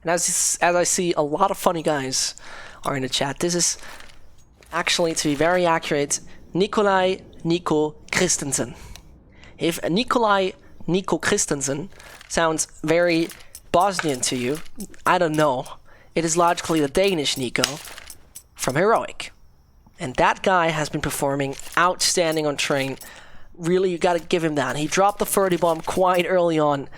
And as I see, a lot of funny guys are in the chat. This is actually, to be very accurate, Nikolai Nico Christensen. If Nikolai Nico Christensen sounds very Bosnian to you, I don't know. It is logically the Danish Nico from Heroic. And that guy has been performing outstanding on train. Really, you gotta give him that. He dropped the 30 bomb quite early on.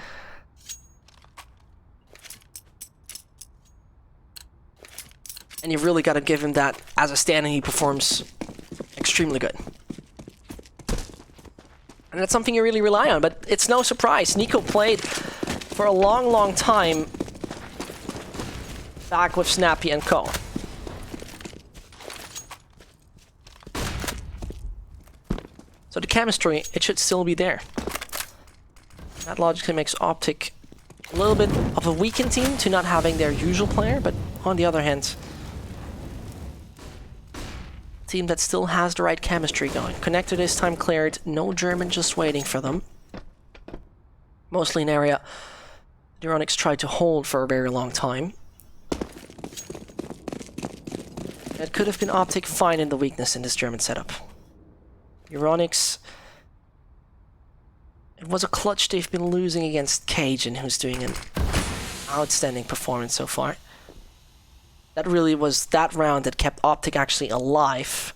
And you really gotta give him that. As a standing, he performs extremely good. And that's something you really rely on, but it's no surprise. Nico played for a long, long time back with Snappy and Co. So the chemistry, it should still be there. That logically makes OpTic a little bit of a weakened team to not having their usual player, but on the other hand, team that still has the right chemistry going. Connector this time cleared, no German just waiting for them. Mostly an area EURONICKS tried to hold for a very long time. It could have been OpTic finding the weakness in this German setup. EURONICKS, it was a clutch they've been losing against Cajun, who's doing an outstanding performance so far. That really was that round that kept OpTic actually alive.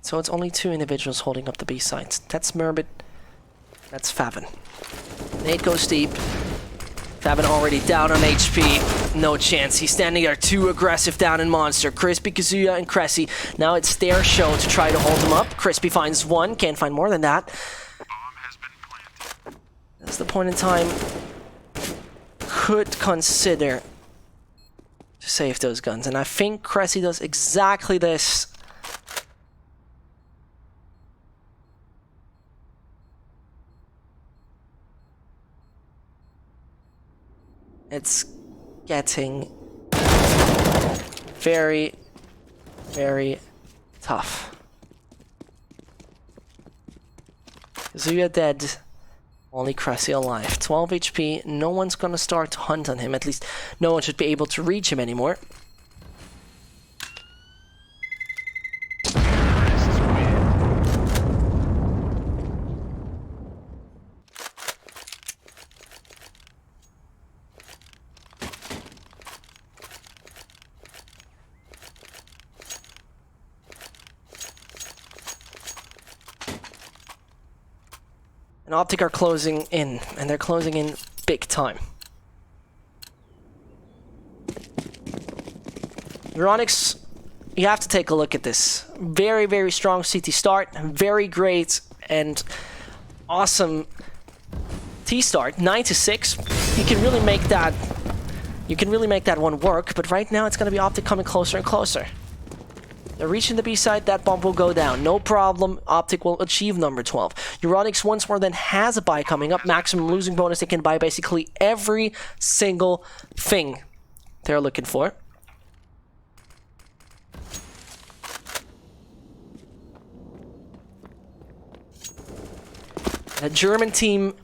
So it's only 2 individuals holding up the B sides. That's Merbit, that's Fabian. Nade goes deep. Fabian already down on HP. No chance. He's standing there too aggressive down in Monster. Crispy, Kazuya, and Cressy. Now it's their show to try to hold him up. Crispy finds one. Can't find more than that. That's the point in time. Could consider to save those guns. And I think Cressy does exactly this. It's getting very, very tough. Kazuya dead, only Cressy alive. 12 HP, no one's gonna start to hunt on him, at least no one should be able to reach him anymore. And OpTic are closing in, and they're closing in big time. EURONICKS, you have to take a look at this. Very, very strong CT start, very great and awesome T start, 9-6. you can really make that. You can really make that one work, but right now it's going to be OpTic coming closer and closer. They're reaching the B side, that bomb will go down. No problem, OpTic will achieve number 12. EURONICKS once more then has a buy coming up. Maximum losing bonus, they can buy basically every single thing they're looking for. The German team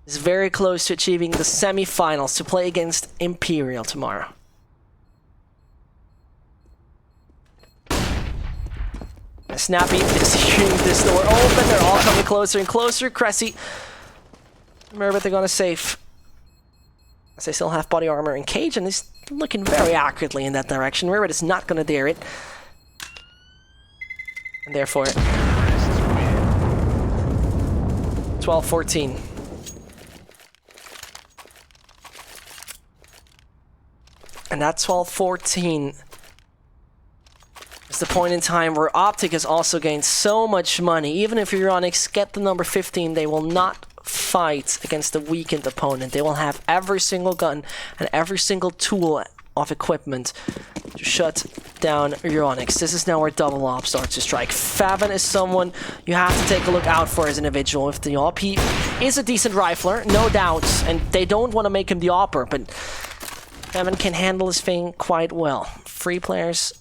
is very close to achieving the semi-finals to play against Imperial tomorrow. Snappy is hearing this door open. They're all coming closer and closer. Cressy, Merbit, they're gonna save. As they still have body armor and Cage, and he's looking very accurately in that direction. Merbit is not gonna dare it. And therefore, 12-14. And that 12-14 is the point in time where OpTic has also gained so much money. Even if EURONICKS get the number 15, they will not fight against a weakened opponent. They will have every single gun and every single tool of equipment to shut down EURONICKS. This is now where double op starts to strike. Favin is someone you have to take a look out for as an individual. If the op, he is a decent rifler, no doubts, and they don't want to make him the opper, but Favin can handle his thing quite well. Free players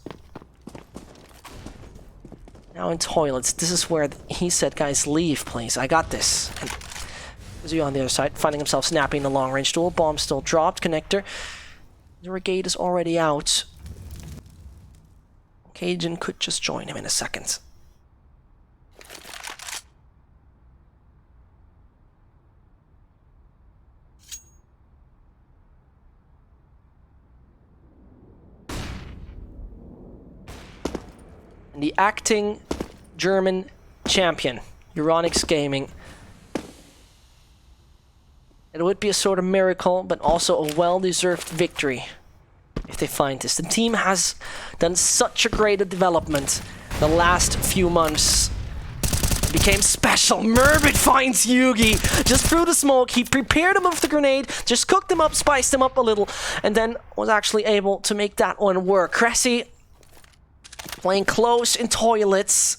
now in toilets. This is where he said, guys, leave, please. I got this. And Kazuya on the other side, finding himself snapping the long-range duel. Bomb still dropped. Connector. The Brigade is already out. Cajun could just join him in a second. And the acting German champion, EURONICKS Gaming. It would be a sort of miracle, but also a well-deserved victory if they find this. The team has done such a great development the last few months. It became special. Merbit finds Yugi just through the smoke. He prepared him with the grenade, just cooked him up, spiced him up a little, and then was actually able to make that one work. Cressy playing close in toilets,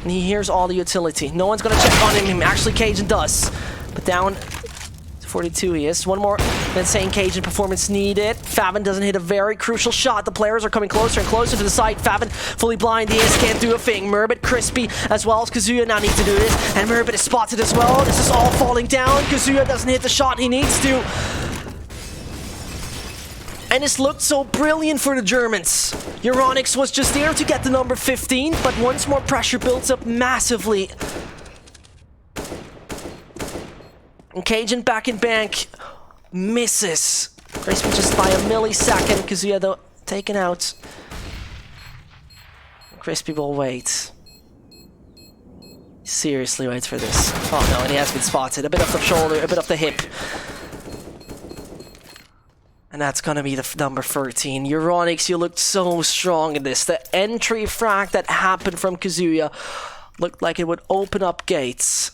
and he hears all the utility. No one's gonna check on him. Actually, Cajun does. But down to 42 he is. One more insane Cajun performance needed. Favin doesn't hit a very crucial shot. The players are coming closer and closer to the site. Favin fully blind. He can't do a thing. Merbit, Crispy, as well as Kazuya now need to do this. And Merbit is spotted as well. This is all falling down. Kazuya doesn't hit the shot he needs to. And this looked so brilliant for the Germans. EURONICKS was just there to get the number 15, but once more pressure builds up massively. And Cajun back in bank misses. Crispy just by a millisecond. Kazuya though taken out. Crispy will wait. Seriously waits for this. Oh no, and he has been spotted. A bit off the shoulder, a bit off the hip. And that's gonna be the number 13. EURONICKS, you looked so strong in this. The entry frag that happened from Kazuya looked like it would open up gates.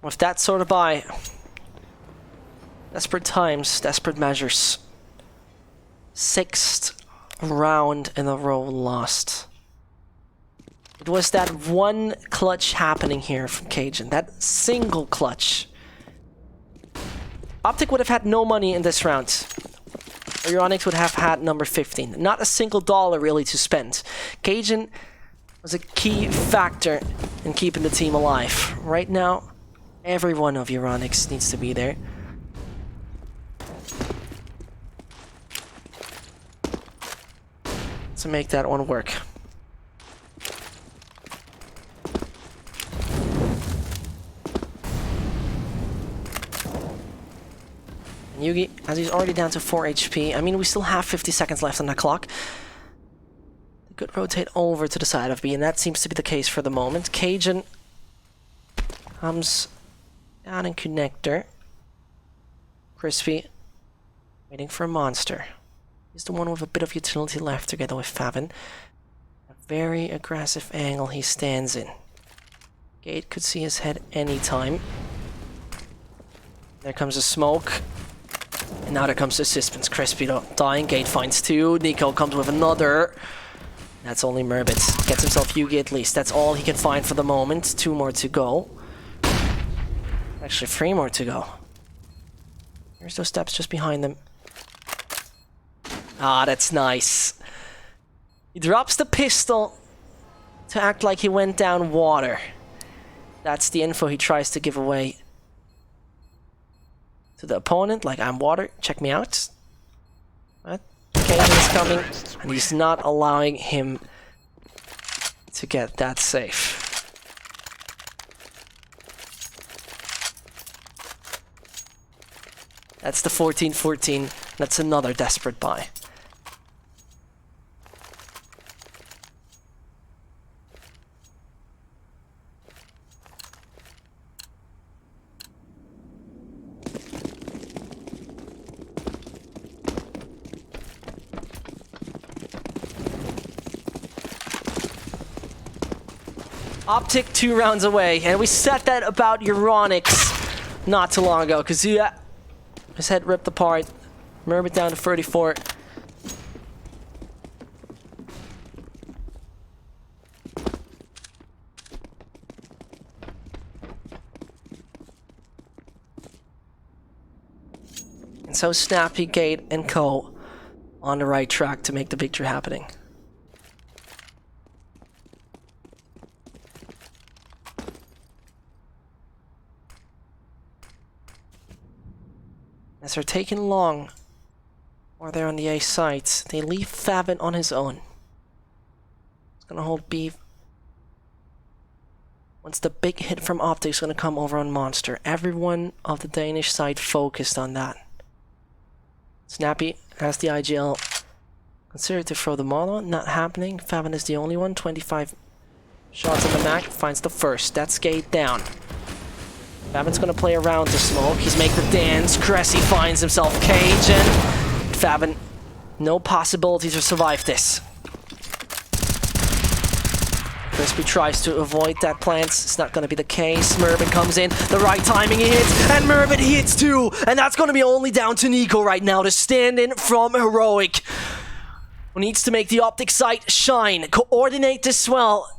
With that sort of buy, desperate times, desperate measures. 6th round in a row lost. It was that one clutch happening here from Cajun, that single clutch. OpTic would have had no money in this round. EURONICKS would have had number 15. Not a single dollar really to spend. Cajun was a key factor in keeping the team alive. Right now, every one of EURONICKS needs to be there. To make that one work. Yugi, as he's already down to 4 HP, I mean, we still have 50 seconds left on the clock. They could rotate over to the side of B, and that seems to be the case for the moment. Cajun comes down in connector. Crispy, waiting for a monster. He's the one with a bit of utility left together with Favin. A very aggressive angle he stands in. Gate could see his head anytime. There comes a smoke. And now there comes the suspense. Crispy dying. Gate finds two. Nico comes with another. That's only Merbit. Gets himself Yugi at least. That's all he can find for the moment. 2 more to go. Actually, 3 more to go. Here's those steps just behind them. Ah, that's nice. He drops the pistol to act like he went down water. That's the info he tries to give away to the opponent, like, I'm water, check me out. But Cajun is coming, and he's not allowing him to get that safe. That's the 14-14. That's another desperate buy. OpTic 2 rounds away, and we said that about EURONICKS not too long ago. Kazuya, his head ripped apart. Merbit down to 34. And so Snappy, Gate, and Co. on the right track to make the victory happening. As they're taking long, or they're on the A site, they leave Favin on his own. He's gonna hold B. Once the big hit from OpTic is gonna come over on Monster, everyone of the Danish side focused on that. Snappy has the IGL. Considered to throw the mono, not happening. Favin is the only one. 25 shots on the Mac, finds the first. That's Gate down. Favin's gonna play around the smoke. He's make the dance. Cressy finds himself Cajun. Favin, no possibility to survive this. Crispy tries to avoid that plant. It's not gonna be the case. Merbit comes in. The right timing he hits. And Merbit hits too. And that's gonna be only down to Nico right now to stand in from Heroic. Who needs to make the OpTic site shine. Coordinate this well.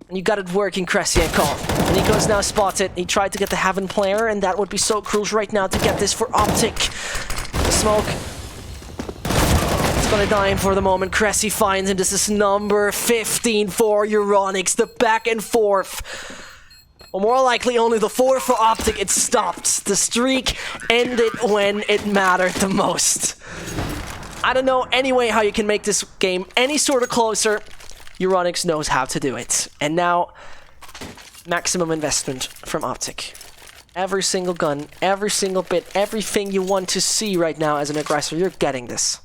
And you got it working, Cressy and Call. Nico's now spotted. He tried to get the Heaven player, and that would be so crucial right now to get this for OpTic. The smoke. It's gonna die in for the moment. Cressy finds him. This is number 15 for EURONICKS. The back and forth. Or more likely only the 4 for OpTic. It stopped. The streak ended when it mattered the most. I don't know any way how you can make this game any sort of closer. EURONICKS knows how to do it. And now, maximum investment from OpTic. Every single gun, every single bit, everything you want to see right now as an aggressor, you're getting this.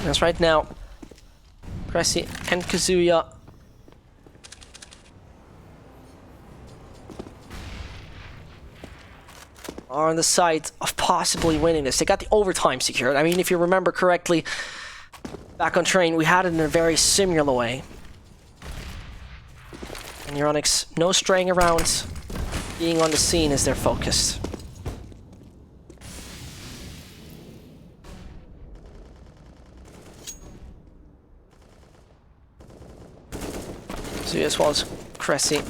That's right now. Cressy and Kazuya are on the side of possibly winning this. They got the overtime secured. I mean, if you remember correctly, back on train, we had it in a very similar way. And EURONICKS, no straying around, being on the scene is their focus. As well as Cressy,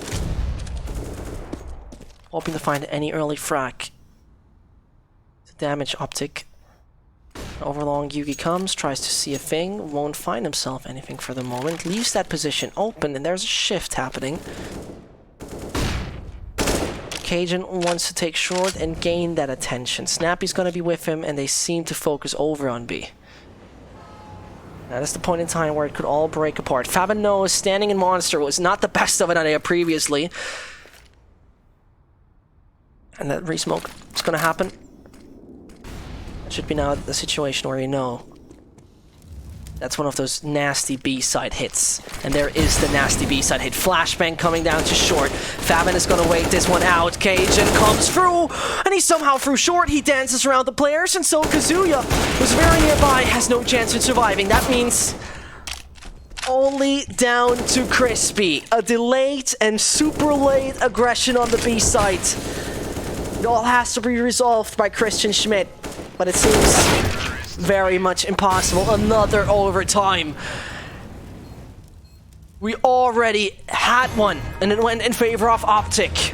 hoping to find any early frag to damage OpTic. Overlong, Yugi comes, tries to see a thing, won't find himself anything for the moment, leaves that position open, and there's a shift happening. Cajun wants to take short and gain that attention. Snappy's gonna be with him, and they seem to focus over on B. Now, that's the point in time where it could all break apart. Fabin knows standing in Monster was not the best of it on air previously. And that resmoke is gonna happen. That should be now the situation where you know that's one of those nasty B-side hits. And there is the nasty B-side hit. Flashbang coming down to short. Fabin is gonna wait this one out. Cajun comes through, and he's somehow through short. He dances around the players, and so Kazuya, who's very nearby, has no chance of surviving. That means only down to Crispy. A delayed and super late aggression on the B-side. It all has to be resolved by Christian Schmidt, but it seems very much impossible. Another overtime. We already had one, and it went in favor of OpTic.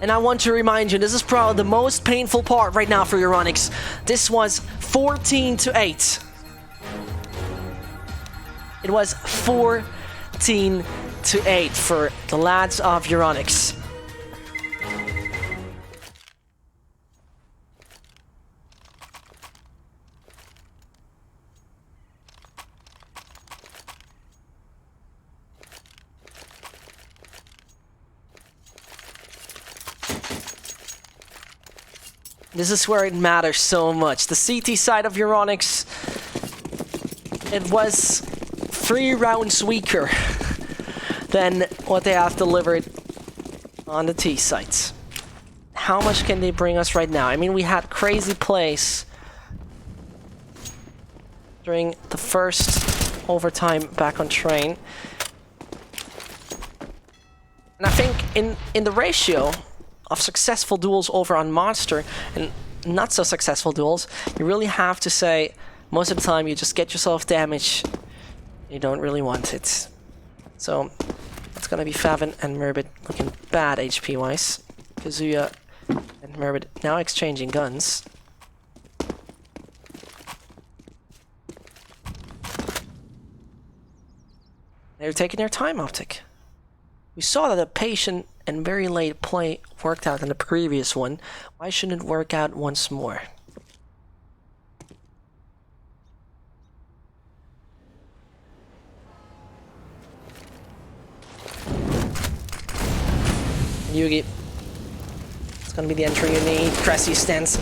And I want to remind you, this is probably the most painful part right now for EURONICKS. This was 14-8. It was 14-8 for the lads of EURONICKS. This is where it matters so much. The CT side of EURONICKS, it was 3 rounds weaker than what they have delivered on the T sides. How much can they bring us right now? I mean, we had crazy plays during the first overtime back on train. And I think in the ratio of successful duels over on Monster and not so successful duels, you really have to say most of the time you just get yourself damage. You don't really want it. So it's gonna be Favin and Merbit looking bad HP wise. Kazuya and Merbit now exchanging guns. They're taking their time, OpTic. We saw that a patient and very late play worked out in the previous one. Why shouldn't it work out once more? Yugi. It's gonna be the entry you need. Cressy stands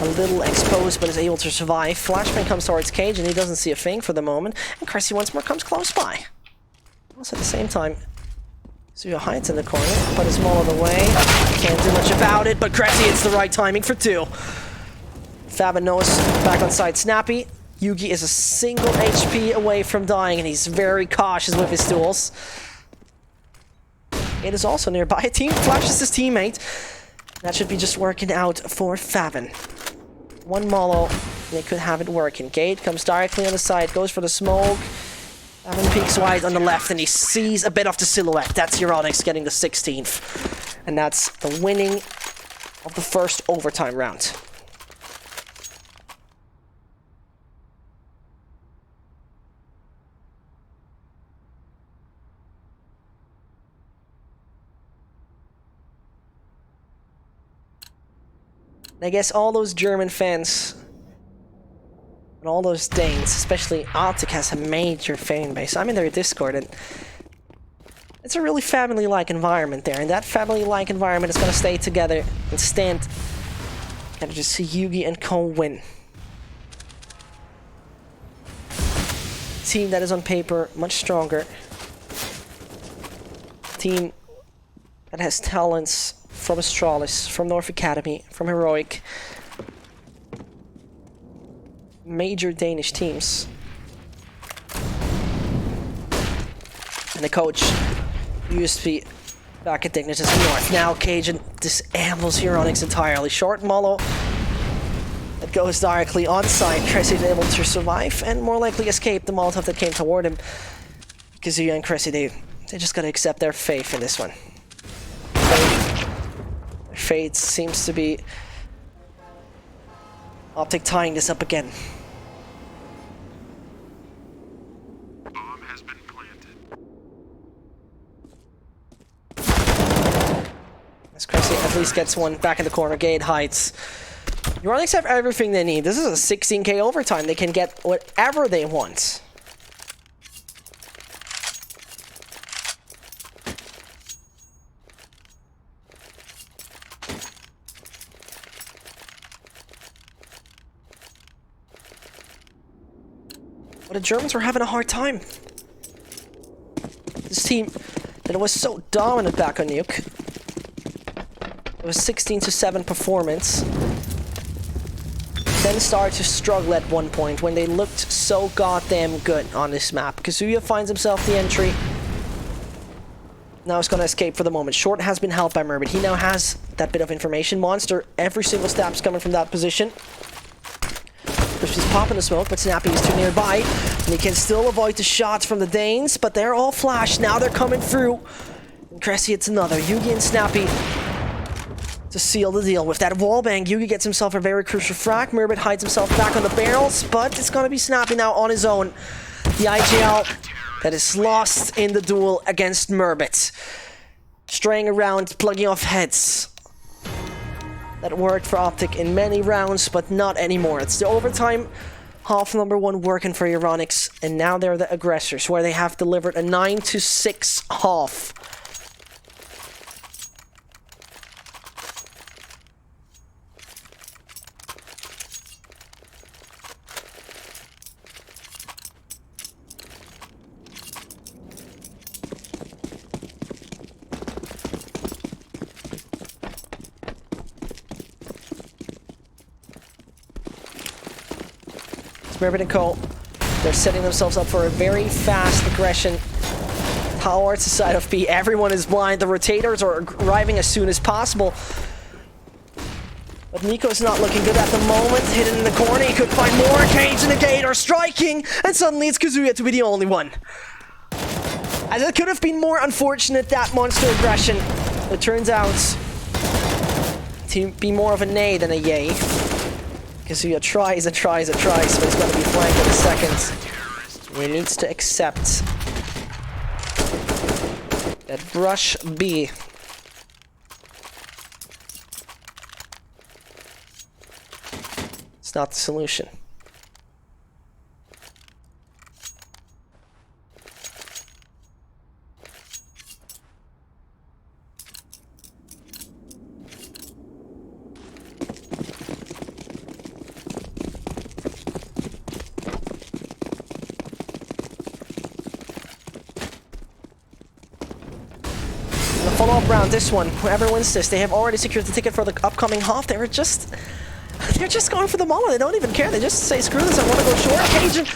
a little exposed but is able to survive. Flashbang comes towards Cage and he doesn't see a thing for the moment. And Cressy once more comes close by. Also at the same time, Kazuya hides in the corner, but is mauled away. Can't do much about it, but Cressy hits the right timing for 2. Fabin knows back on side Snappy. Yugi is a single HP away from dying, and he's very cautious with his duels. It is also nearby. A team flashes his teammate. That should be just working out for Fabin. One Molo, and they could have it working. Gate comes directly on the side, goes for the smoke. Fabin peeks wide on the left, and he sees a bit of the silhouette. That's EURONICKS getting the 16th. And that's the winning of the first overtime round. And I guess all those German fans and all those Danes, especially OpTic, has a major fan base. I'm in their Discord, and it's a really family-like environment there. And that family-like environment is going to stay together and stand. Gotta just see Yugi and Co win. Team that is on paper much stronger. Team that has talents from Astralis, from North Academy, from Heroic. Major Danish teams. And the coach used to be back at Dignitas North. Now Cajun disables EURONICKS entirely. Short Molo that goes directly on site. Cressy is able to survive and more likely escape the Molotov that came toward him. Kazuya and Cressy, they just gotta accept their fate in this one. Their fate seems to be OpTic tying this up again. Bomb has been planted. at least gets one back in the corner. Gate hides. EURONICKS have everything they need. This is a 16k overtime. They can get whatever they want. But the Germans were having a hard time. This team that was so dominant back on Nuke. It was 16-7 performance. Then started to struggle at one point when they looked so goddamn good on this map. Kazuya finds himself the entry. Now he's gonna escape for the moment. Short has been helped by Merbit. He now has that bit of information. Monster, every single stab's coming from that position. He's popping the smoke, but Snappy is too nearby. And he can still avoid the shots from the Danes, but they're all flashed. Now they're coming through. And Cressy hits another. Yugi and Snappy to seal the deal. With that wallbang, Yugi gets himself a very crucial frag. Merbit hides himself back on the barrels, but it's gonna be Snappy now on his own. The IGL that is lost in the duel against Merbit. Straying around, plugging off heads. That worked for OpTic in many rounds, but not anymore. It's the overtime half number one working for EURONICKS, and now they're the aggressors, where they have delivered a 9-6 half. Merbit and Co. They're setting themselves up for a very fast aggression towards the side of B. Everyone is blind. The rotators are arriving as soon as possible. But Nico's not looking good at the moment. Hidden in the corner. He could find more. Cage and the gate are striking. And suddenly it's Kazuya to be the only one. As it could have been more unfortunate, that monster aggression. It turns out to be more of a nay than a yay. Kazuya tries and tries and tries, but he's going to be flanked in a second. He needs to accept that brush B. It's not the solution. Follow-up round, this one. Whoever wins this, they have already secured the ticket for the upcoming half. They're just going for the mama. They don't even care. They just say, screw this, I want to go short. Cajun.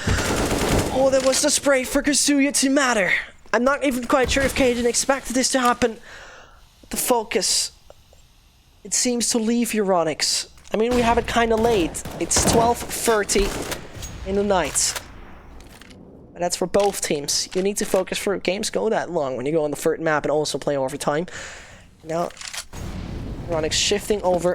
Oh, there was the spray for Kazuya to matter. I'm not even quite sure if Cajun expected this to happen. The focus, it seems to leave EURONICKS. I mean, we have it kind of late. It's 12:30 in the night. And that's for both teams. You need to focus for games go that long when you go on the third map and also play overtime. Now, EURONICKS shifting over.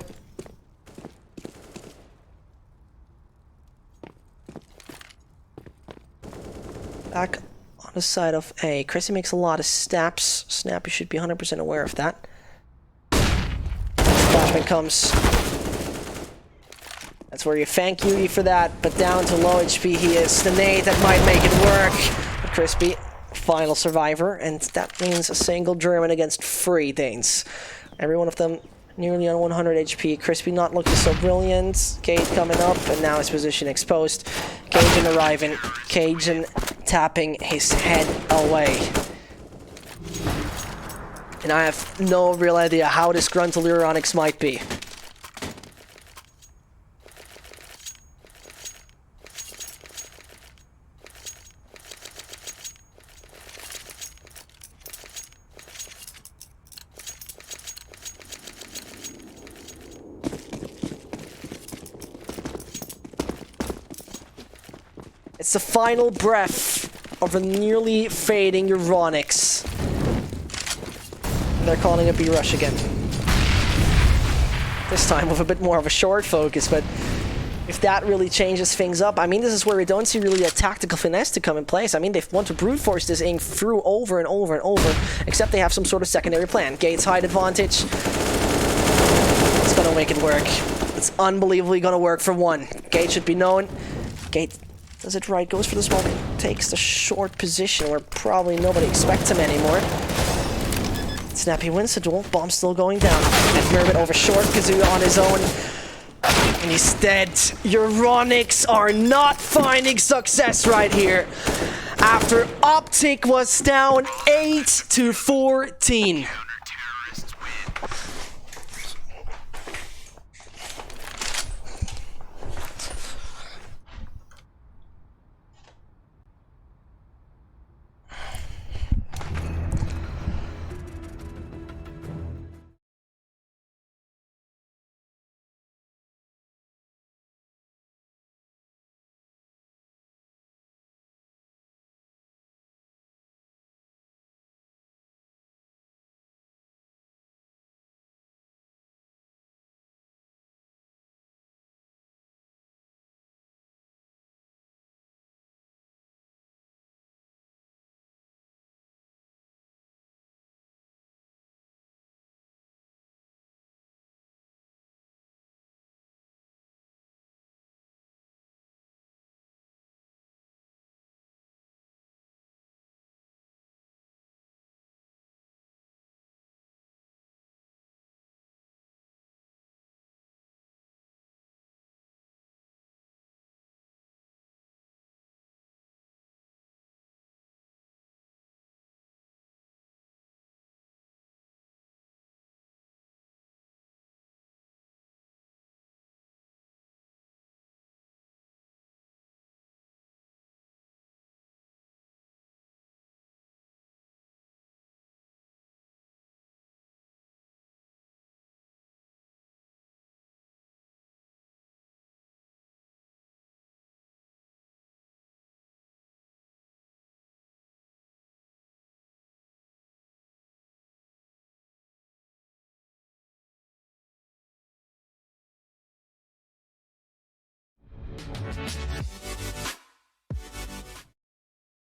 Back on the side of A. Cressy makes a lot of snaps. Snappy should be 100% aware of that. Flashbang comes. That's where you thank Yugi for that, but down to low HP he is. The nade that might make it work. Crispy, final survivor, and that means a single German against 3 Danes. Every one of them nearly on 100 HP. Crispy not looking so brilliant. Cage coming up, and now his position exposed. Cajun arriving. Cajun tapping his head away. And I have no real idea how disgruntled EURONICKS might be. It's the final breath of a nearly fading EURONICKS. They're calling a B-rush again. This time with a bit more of a short focus, but if that really changes things up, I mean, this is where we don't see really a tactical finesse to come in place. I mean, they want to brute force this thing through over and over and over, except they have some sort of secondary plan. Gates hide advantage. It's gonna make it work. It's unbelievably gonna work for one. Gate should be known. Gate does it right, goes for the smoke, takes the short position where probably nobody expects him anymore. Snappy wins the duel, bomb still going down. And Mermit over short, Kazoo on his own. And he's dead. EURONICKS are not finding success right here. After OpTic was down 8-14.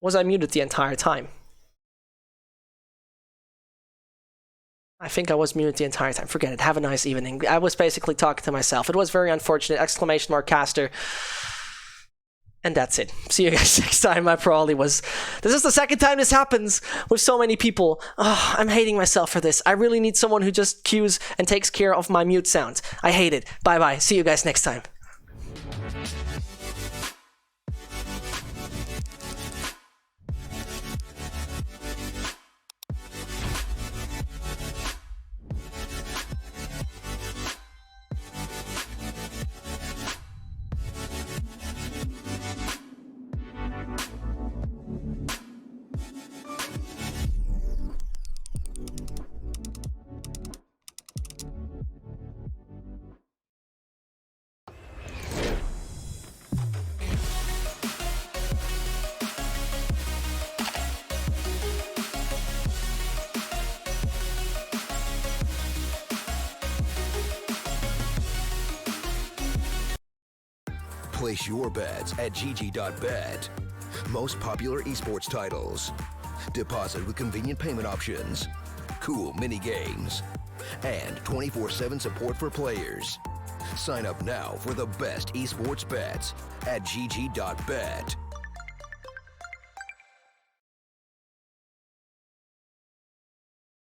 Was I muted the entire time? I think I was muted the entire time. Forget it. Have a nice evening. I was basically talking to myself. It was very unfortunate. Exclamation mark caster. And that's it. See you guys next time. I probably was... This is the second time this happens with so many people. Oh, I'm hating myself for this. I really need someone who just cues and takes care of my mute sounds. I hate it. Bye-bye. See you guys next time. Place your bets at gg.bet. Most popular esports titles. Deposit with convenient payment options. Cool mini games. And 24/7 support for players. Sign up now for the best esports bets at gg.bet.